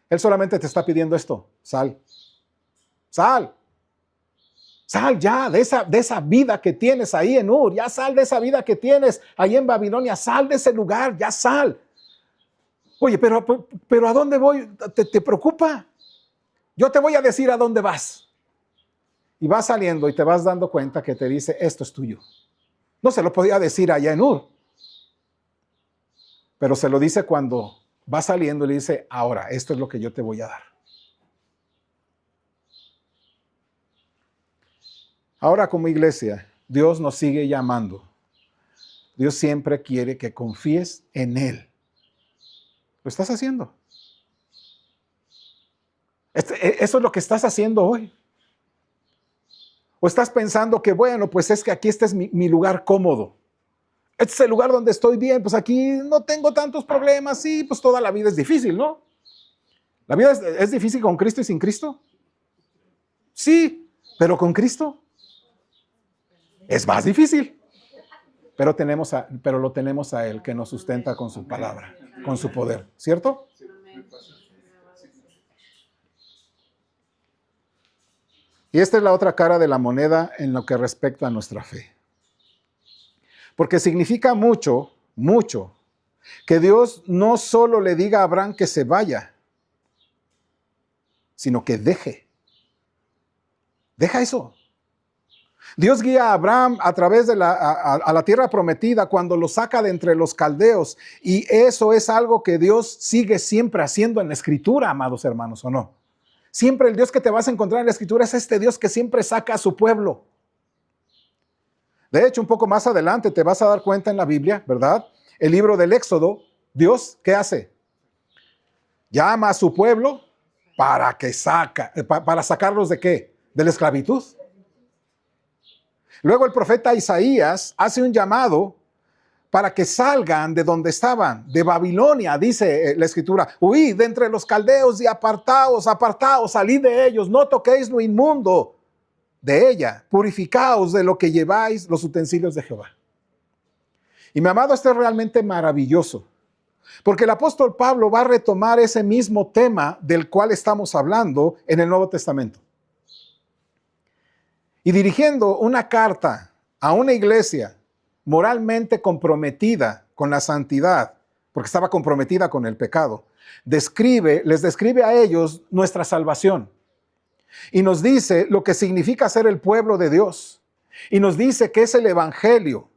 Él solamente te está pidiendo esto: sal. Sal. Sal ya de esa vida que tienes ahí en Ur. Ya sal de esa vida que tienes ahí en Babilonia. Sal de ese lugar, ya sal. Oye, pero ¿a dónde voy? ¿Te preocupa? Yo te voy a decir a dónde vas. Y vas saliendo y te vas dando cuenta que te dice: esto es tuyo. No se lo podía decir allá en Ur. Pero se lo dice cuando va saliendo y le dice: ahora, esto es lo que yo te voy a dar. Ahora, como iglesia, Dios nos sigue llamando. Dios siempre quiere que confíes en Él. ¿Lo estás haciendo? ¿Eso es lo que estás haciendo hoy? ¿O estás pensando que, bueno, pues es que aquí este es mi lugar cómodo? Este es el lugar donde estoy bien, pues aquí no tengo tantos problemas. Sí, pues toda la vida es difícil, ¿no? ¿La vida es difícil con Cristo y sin Cristo? Sí, pero con Cristo es más difícil. Pero lo tenemos a Él, que nos sustenta con su palabra, con su poder, ¿cierto? Y esta es la otra cara de la moneda en lo que respecta a nuestra fe. Porque significa mucho, mucho, que Dios no solo le diga a Abraham que se vaya, sino que deje. Deja eso. Dios guía a Abraham a través de a la tierra prometida cuando lo saca de entre los caldeos. Y eso es algo que Dios sigue siempre haciendo en la Escritura, amados hermanos, ¿o no? Siempre el Dios que te vas a encontrar en la Escritura es este Dios que siempre saca a su pueblo. De hecho, un poco más adelante te vas a dar cuenta en la Biblia, ¿verdad? El libro del Éxodo, Dios, ¿qué hace? Llama a su pueblo para sacarlos ¿de qué? De la esclavitud. Luego el profeta Isaías hace un llamado para que salgan de donde estaban, de Babilonia, dice la Escritura. Huid de entre los caldeos y apartaos, salid de ellos, no toquéis lo inmundo de ella, purificaos de lo que lleváis los utensilios de Jehová. Y mi amado, esto es realmente maravilloso, porque el apóstol Pablo va a retomar ese mismo tema del cual estamos hablando en el Nuevo Testamento. Y dirigiendo una carta a una iglesia moralmente comprometida con la santidad, porque estaba comprometida con el pecado, les describe a ellos nuestra salvación. Y nos dice lo que significa ser el pueblo de Dios. Y nos dice que es el Evangelio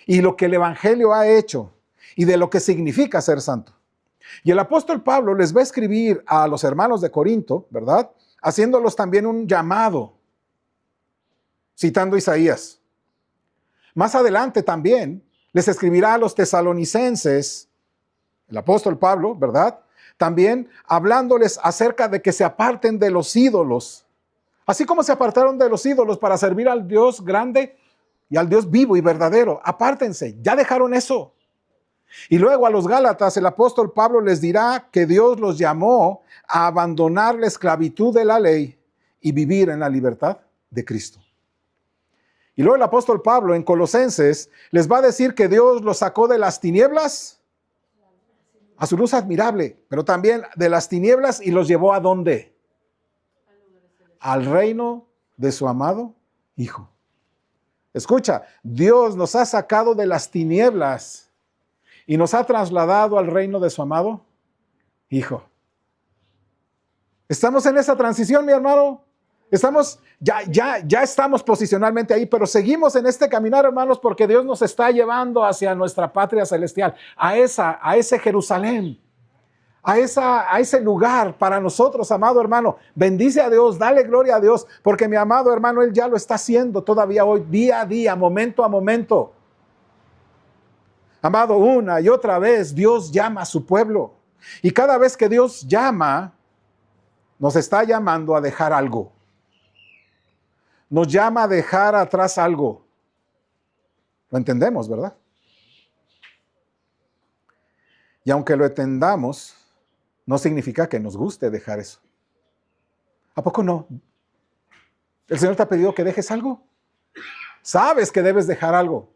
y lo que el Evangelio ha hecho y de lo que significa ser santo. Y el apóstol Pablo les va a escribir a los hermanos de Corinto, ¿verdad? Haciéndolos también un llamado, citando Isaías. Más adelante también les escribirá a los tesalonicenses, el apóstol Pablo, ¿verdad? También hablándoles acerca de que se aparten de los ídolos. Así como se apartaron de los ídolos para servir al Dios grande y al Dios vivo y verdadero. Apártense, ya dejaron eso. Y luego a los Gálatas el apóstol Pablo les dirá que Dios los llamó a abandonar la esclavitud de la ley y vivir en la libertad de Cristo. Y luego el apóstol Pablo en Colosenses les va a decir que Dios los sacó de las tinieblas a su luz admirable, pero también de las tinieblas y los llevó ¿a dónde? Al reino de su amado Hijo. Escucha, Dios nos ha sacado de las tinieblas y nos ha trasladado al reino de su amado Hijo. Estamos en esa transición, mi hermano. Ya estamos posicionalmente ahí, pero seguimos en este caminar, hermanos, porque Dios nos está llevando hacia nuestra patria celestial, a ese Jerusalén, a ese lugar para nosotros, amado hermano. Bendice a Dios, dale gloria a Dios, porque mi amado hermano, Él ya lo está haciendo todavía hoy, día a día, momento a momento. Amado, una y otra vez Dios llama a su pueblo. Y cada vez que Dios llama, nos está llamando a dejar algo. Nos llama a dejar atrás algo. Lo entendemos, ¿verdad? Y aunque lo entendamos, no significa que nos guste dejar eso. ¿A poco no? ¿El Señor te ha pedido que dejes algo? Sabes que debes dejar algo.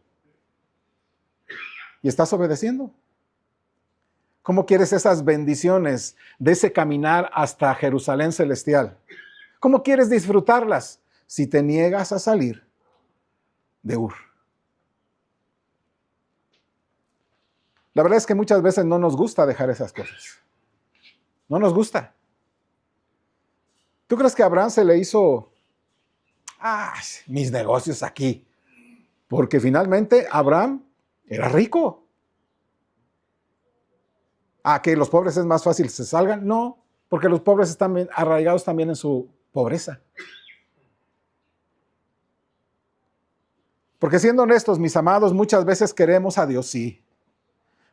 ¿Y estás obedeciendo? ¿Cómo quieres esas bendiciones de ese caminar hasta Jerusalén celestial? ¿Cómo quieres disfrutarlas si te niegas a salir de Ur? La verdad es que muchas veces no nos gusta dejar esas cosas. No nos gusta. ¿Tú crees que a Abraham se le hizo mis negocios aquí? Porque finalmente Abraham era rico. ¿Que los pobres es más fácil que se salgan? No, porque los pobres están bien arraigados también en su pobreza. Porque siendo honestos, mis amados, muchas veces queremos a Dios, sí,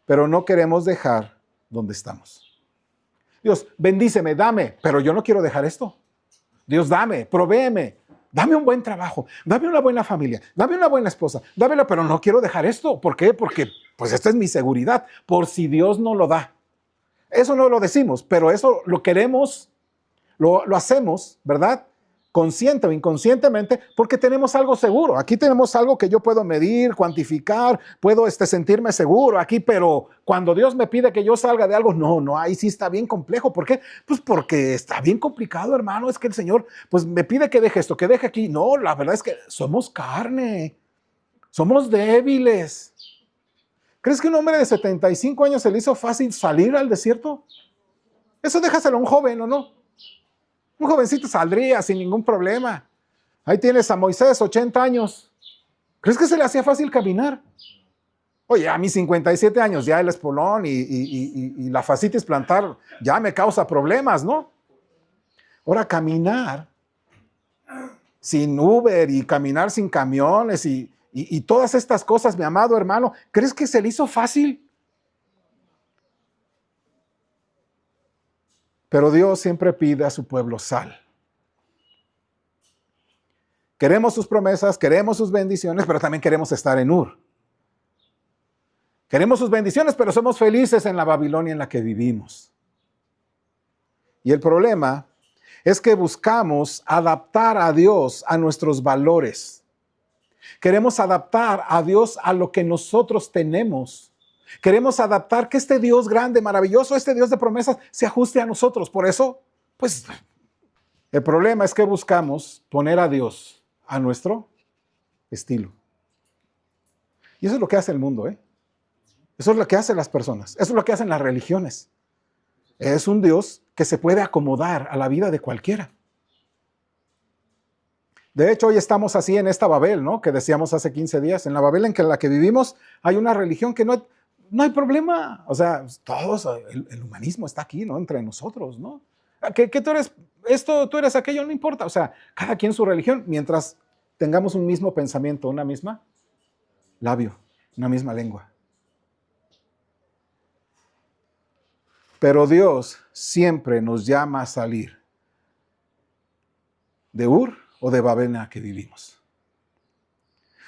pero no queremos dejar donde estamos. Dios, bendíceme, dame, pero yo no quiero dejar esto. Dios, dame, provéeme, dame un buen trabajo, dame una buena familia, dame una buena esposa, dámela, pero no quiero dejar esto. ¿Por qué? Porque pues esta es mi seguridad, por si Dios no lo da. Eso no lo decimos, pero eso lo queremos, lo hacemos, ¿verdad? Consciente o inconscientemente, porque tenemos algo seguro. Aquí tenemos algo que yo puedo medir, cuantificar, puedo sentirme seguro aquí, pero cuando Dios me pide que yo salga de algo, no, ahí sí está bien complejo. ¿Por qué? Pues porque está bien complicado, hermano. Es que el Señor pues me pide que deje esto, que deje aquí. No, la verdad es que somos carne, somos débiles. ¿Crees que un hombre de 75 años se le hizo fácil salir al desierto? Eso déjaselo a un joven, ¿o no? Un jovencito saldría sin ningún problema. Ahí tienes a Moisés, 80 años. ¿Crees que se le hacía fácil caminar? Oye, a mis 57 años ya el espolón y la fascitis plantar ya me causa problemas, ¿no? Ahora caminar sin Uber y caminar sin camiones y todas estas cosas, mi amado hermano, ¿crees que se le hizo fácil? Pero Dios siempre pide a su pueblo sal. Queremos sus promesas, queremos sus bendiciones, pero también queremos estar en Ur. Queremos sus bendiciones, pero somos felices en la Babilonia en la que vivimos. Y el problema es que buscamos adaptar a Dios a nuestros valores. Queremos adaptar a Dios a lo que nosotros tenemos. Queremos adaptar que este Dios grande, maravilloso, este Dios de promesas, se ajuste a nosotros. Por eso, pues, el problema es que buscamos poner a Dios a nuestro estilo. Y eso es lo que hace el mundo, ¿eh? Eso es lo que hacen las personas. Eso es lo que hacen las religiones. Es un Dios que se puede acomodar a la vida de cualquiera. De hecho, hoy estamos así en esta Babel, ¿no? Que decíamos hace 15 días. En la Babel en la que vivimos hay una religión que no hay problema. O sea, todos, el humanismo está aquí, ¿no? Entre nosotros, ¿no? Que tú eres esto, tú eres aquello, no importa. O sea, cada quien su religión, mientras tengamos un mismo pensamiento, una misma labio, una misma lengua. Pero Dios siempre nos llama a salir de Ur o de Babel en la que vivimos.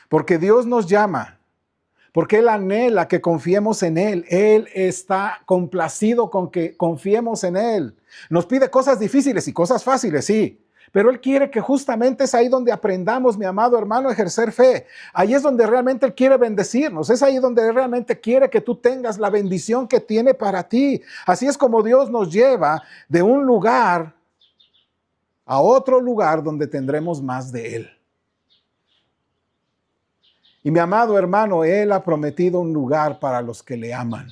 Porque Dios nos llama, porque Él anhela que confiemos en Él. Él está complacido con que confiemos en Él. Nos pide cosas difíciles y cosas fáciles, sí. Pero Él quiere que justamente es ahí donde aprendamos, mi amado hermano, a ejercer fe. Ahí es donde realmente Él quiere bendecirnos. Es ahí donde Él realmente quiere que tú tengas la bendición que tiene para ti. Así es como Dios nos lleva de un lugar a otro lugar donde tendremos más de Él. Y mi amado hermano, Él ha prometido un lugar para los que le aman.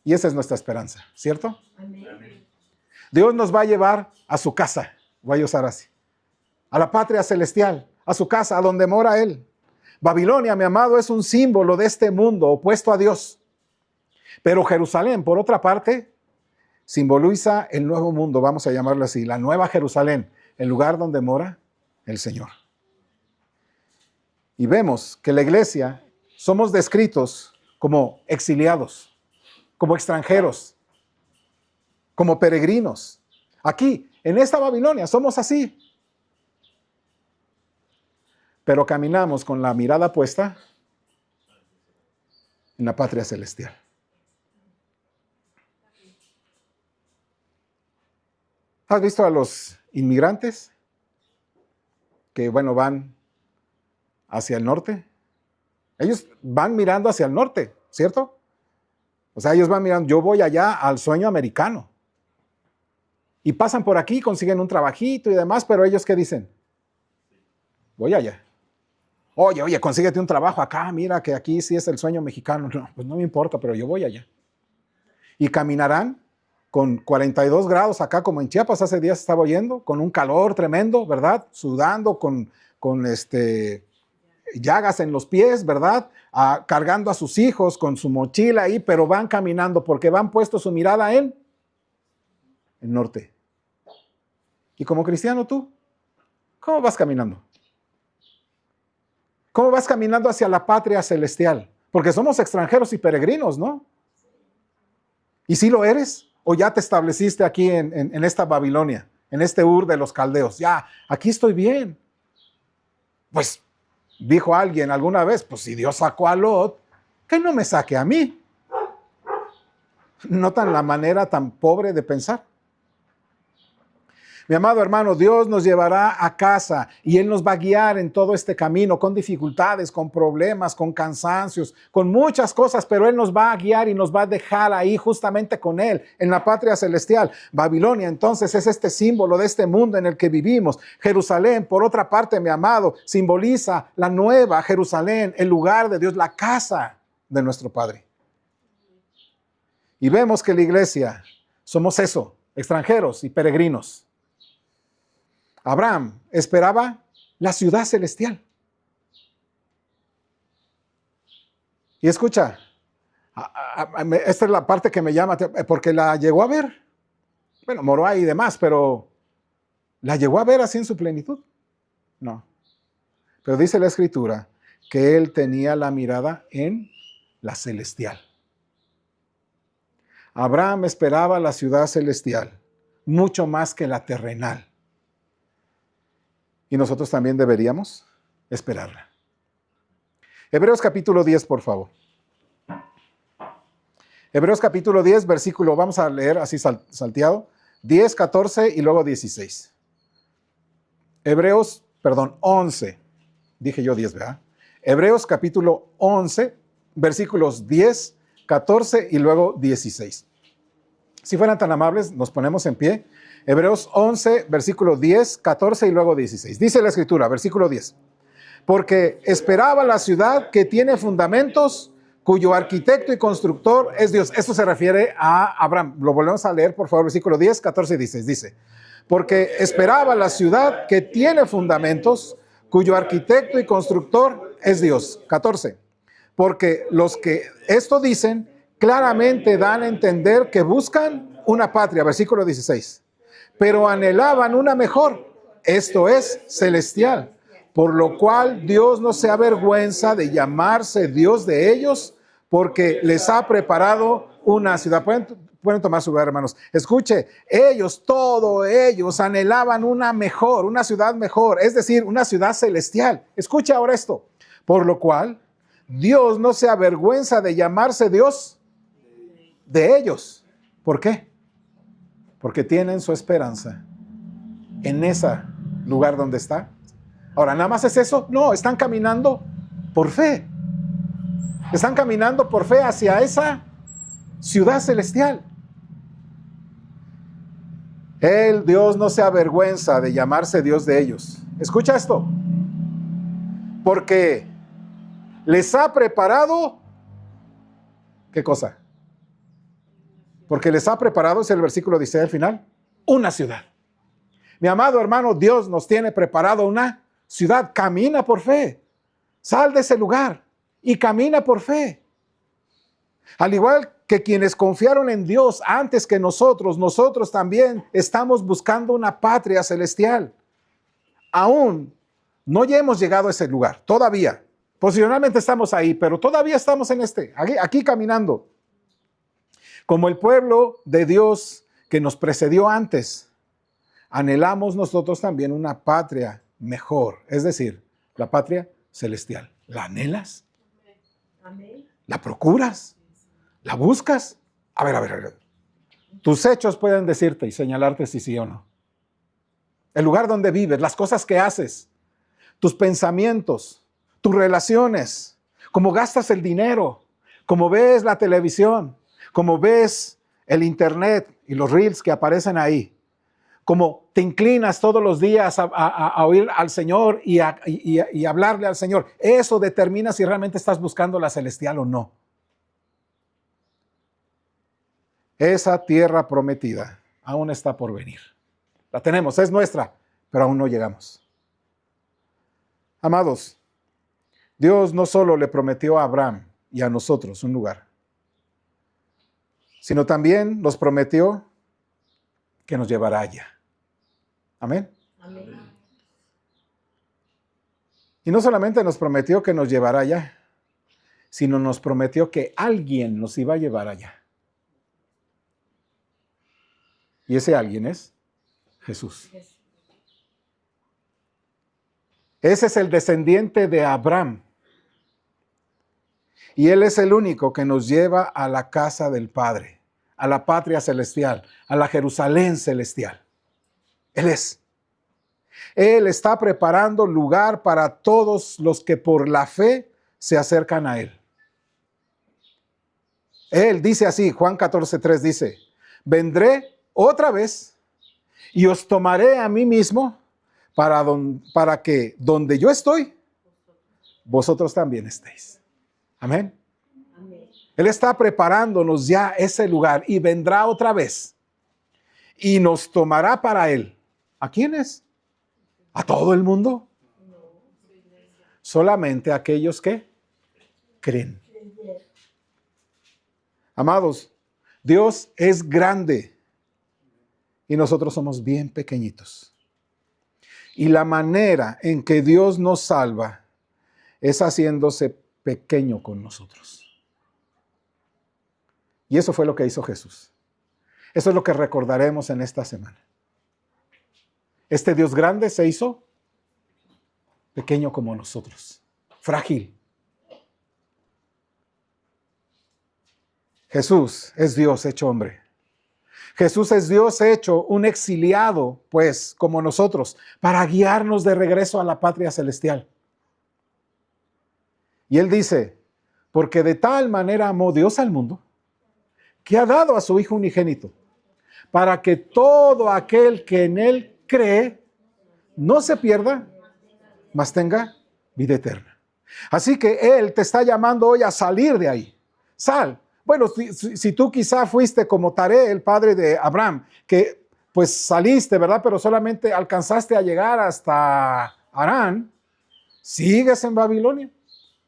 Y esa es nuestra esperanza, ¿cierto? Amén. Dios nos va a llevar a su casa, voy a usar así, a la patria celestial, a su casa, a donde mora Él. Babilonia, mi amado, es un símbolo de este mundo opuesto a Dios. Pero Jerusalén, por otra parte, simboliza el nuevo mundo, vamos a llamarlo así, la nueva Jerusalén, el lugar donde mora el Señor. Y vemos que la iglesia somos descritos como exiliados, como extranjeros, como peregrinos. Aquí, en esta Babilonia, somos así. Pero caminamos con la mirada puesta en la patria celestial. ¿Has visto a los inmigrantes que, van hacia el norte? Ellos van mirando hacia el norte, ¿cierto? O sea, ellos van mirando, yo voy allá al sueño americano. Y pasan por aquí, consiguen un trabajito y demás, pero ellos ¿qué dicen? Voy allá. Oye, consíguete un trabajo acá, mira que aquí sí es el sueño mexicano. No, pues no me importa, pero yo voy allá. Y caminarán con 42 grados acá, como en Chiapas hace días estaba oyendo, con un calor tremendo, ¿verdad? Sudando, con llagas en los pies, ¿verdad? Cargando a sus hijos con su mochila ahí, pero van caminando porque van puesto su mirada en el norte. Y como cristiano tú, ¿cómo vas caminando? ¿Cómo vas caminando hacia la patria celestial? Porque somos extranjeros y peregrinos, ¿no? ¿Y si lo eres? ¿O ya te estableciste aquí en esta Babilonia, en este Ur de los Caldeos? Ya, aquí estoy bien. Pues, dijo alguien alguna vez, pues si Dios sacó a Lot, que no me saque a mí. ¿Notan la manera tan pobre de pensar? Mi amado hermano, Dios nos llevará a casa y Él nos va a guiar en todo este camino, con dificultades, con problemas, con cansancios, con muchas cosas, pero Él nos va a guiar y nos va a dejar ahí justamente con Él, en la patria celestial. Babilonia, entonces, es este símbolo de este mundo en el que vivimos. Jerusalén, por otra parte, mi amado, simboliza la nueva Jerusalén, el lugar de Dios, la casa de nuestro Padre. Y vemos que la iglesia somos eso, extranjeros y peregrinos. Abraham esperaba la ciudad celestial. Y escucha, esta es la parte que me llama, porque la llegó a ver. Bueno, moró ahí y demás, pero ¿la llegó a ver así en su plenitud? No. Pero dice la Escritura que él tenía la mirada en la celestial. Abraham esperaba la ciudad celestial, mucho más que la terrenal. Y nosotros también deberíamos esperarla. Hebreos capítulo 10, por favor. Hebreos capítulo 10, versículo, vamos a leer así salteado, 10, 14 y luego 16. Hebreos, 11. Dije yo 10, ¿verdad? Hebreos capítulo 11, versículos 10, 14 y luego 16. Si fueran tan amables, nos ponemos en pie. Hebreos 11, versículo 10, 14 y luego 16. Dice la Escritura, versículo 10. Porque esperaba la ciudad que tiene fundamentos, cuyo arquitecto y constructor es Dios. Esto se refiere a Abraham. Lo volvemos a leer, por favor, versículo 10, 14 y 16. Dice, porque esperaba la ciudad que tiene fundamentos, cuyo arquitecto y constructor es Dios. 14. Porque los que esto dicen claramente dan a entender que buscan una patria. Versículo 16. Pero anhelaban una mejor, esto es celestial, por lo cual Dios no se avergüenza de llamarse Dios de ellos, porque les ha preparado una ciudad. Pueden tomar su lugar, hermanos. Escuche, todos ellos anhelaban una mejor, una ciudad mejor, es decir, una ciudad celestial. Escuche ahora esto, por lo cual Dios no se avergüenza de llamarse Dios de ellos. ¿Por qué? Porque tienen su esperanza en ese lugar donde está. Ahora, ¿nada más es eso? No, están caminando por fe. Están caminando por fe hacia esa ciudad celestial. Dios no se avergüenza de llamarse Dios de ellos. Escucha esto. Porque les ha preparado, ¿qué cosa? Porque les ha preparado, es el versículo 16 al final, una ciudad. Mi amado hermano, Dios nos tiene preparado una ciudad. Camina por fe. Sal de ese lugar y camina por fe. Al igual que quienes confiaron en Dios antes que nosotros también estamos buscando una patria celestial. Aún no hemos llegado a ese lugar, todavía. Posicionalmente estamos ahí, pero todavía estamos en aquí caminando. Como el pueblo de Dios que nos precedió antes, anhelamos nosotros también una patria mejor, es decir, la patria celestial. ¿La anhelas?
Amén.
¿La procuras? ¿La buscas? A ver. Tus hechos pueden decirte y señalarte si sí o no. El lugar donde vives, las cosas que haces, tus pensamientos, tus relaciones, cómo gastas el dinero, cómo ves la televisión, cómo ves el internet y los reels que aparecen ahí, cómo te inclinas todos los días a oír al Señor y hablarle al Señor. Eso determina si realmente estás buscando la celestial o no. Esa tierra prometida aún está por venir. La tenemos, es nuestra, pero aún no llegamos. Amados, Dios no solo le prometió a Abraham y a nosotros un lugar, sino también nos prometió que nos llevará allá. Amén.
Amén.
Y no solamente nos prometió que nos llevará allá, sino nos prometió que alguien nos iba a llevar allá. Y ese alguien es Jesús. Ese es el descendiente de Abraham. Y Él es el único que nos lleva a la casa del Padre, a la patria celestial, a la Jerusalén celestial. Él es. Él está preparando lugar para todos los que por la fe se acercan a Él. Él dice así, Juan 14:3 dice, vendré otra vez y os tomaré a mí mismo para que donde yo estoy, vosotros también estéis. Amén.
Amén.
Él está preparándonos ya ese lugar y vendrá otra vez y nos tomará para Él. ¿A quiénes? ¿A todo el mundo? Solamente a aquellos que creen. Amados, Dios es grande y nosotros somos bien pequeñitos. Y la manera en que Dios nos salva es haciéndose pequeño con nosotros. Y eso fue lo que hizo Jesús. Eso es lo que recordaremos en esta semana. Este Dios grande se hizo pequeño como nosotros, frágil. Jesús es Dios hecho hombre. Jesús es Dios hecho un exiliado, pues, como nosotros, para guiarnos de regreso a la patria celestial. Y Él dice, porque de tal manera amó Dios al mundo, que ha dado a su Hijo unigénito, para que todo aquel que en Él cree, no se pierda, mas tenga vida eterna. Así que Él te está llamando hoy a salir de ahí. Sal. Bueno, si tú quizá fuiste como Taré, el padre de Abraham, que pues saliste, ¿verdad? Pero solamente alcanzaste a llegar hasta Harán, sigues en Babilonia,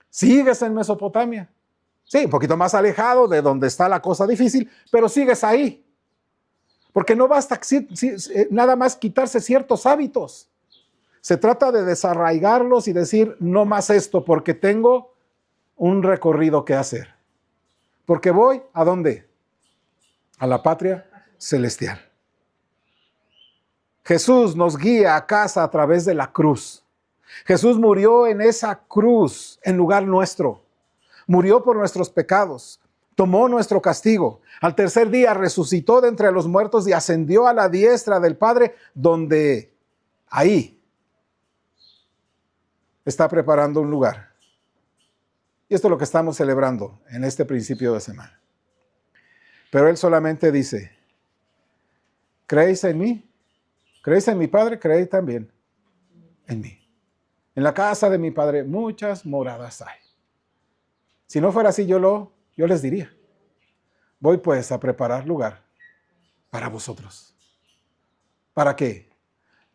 sigues en Mesopotamia. Sí, un poquito más alejado de donde está la cosa difícil, pero sigues ahí. Porque no basta nada más quitarse ciertos hábitos. Se trata de desarraigarlos y decir, no más esto, porque tengo un recorrido que hacer. Porque voy, ¿a dónde? A la patria celestial. Jesús nos guía a casa a través de la cruz. Jesús murió en esa cruz en lugar nuestro. Murió por nuestros pecados. Tomó nuestro castigo. Al tercer día resucitó de entre los muertos y ascendió a la diestra del Padre, donde ahí está preparando un lugar. Y esto es lo que estamos celebrando en este principio de semana. Pero Él solamente dice, ¿creéis en mí? ¿Creéis en mi Padre? Creéis también en mí. En la casa de mi Padre muchas moradas hay. Si no fuera así, yo les diría, voy pues a preparar lugar para vosotros. ¿Para qué?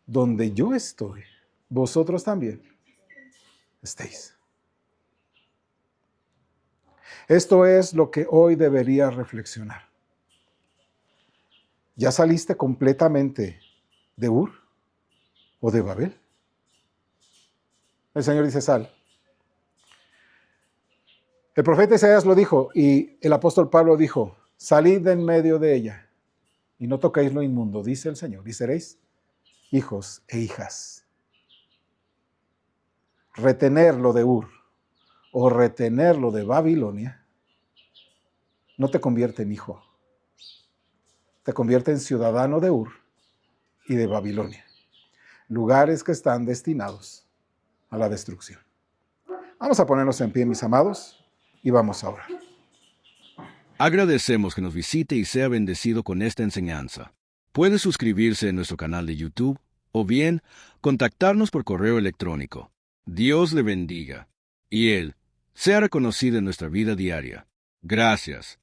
Donde yo estoy, vosotros también estéis. Esto es lo que hoy deberías reflexionar. ¿Ya saliste completamente de Ur o de Babel? El Señor dice, sal. El profeta Isaías lo dijo y el apóstol Pablo dijo, salid de en medio de ella y no toquéis lo inmundo, dice el Señor, y seréis hijos e hijas. Retenerlo de Ur o retenerlo de Babilonia no te convierte en hijo, te convierte en ciudadano de Ur y de Babilonia, lugares que están destinados a la destrucción. Vamos a ponernos en pie, mis amados, y vamos a orar.
Agradecemos que nos visite y sea bendecido con esta enseñanza. Puede suscribirse a nuestro canal de YouTube o bien contactarnos por correo electrónico. Dios le bendiga y Él sea reconocido en nuestra vida diaria. Gracias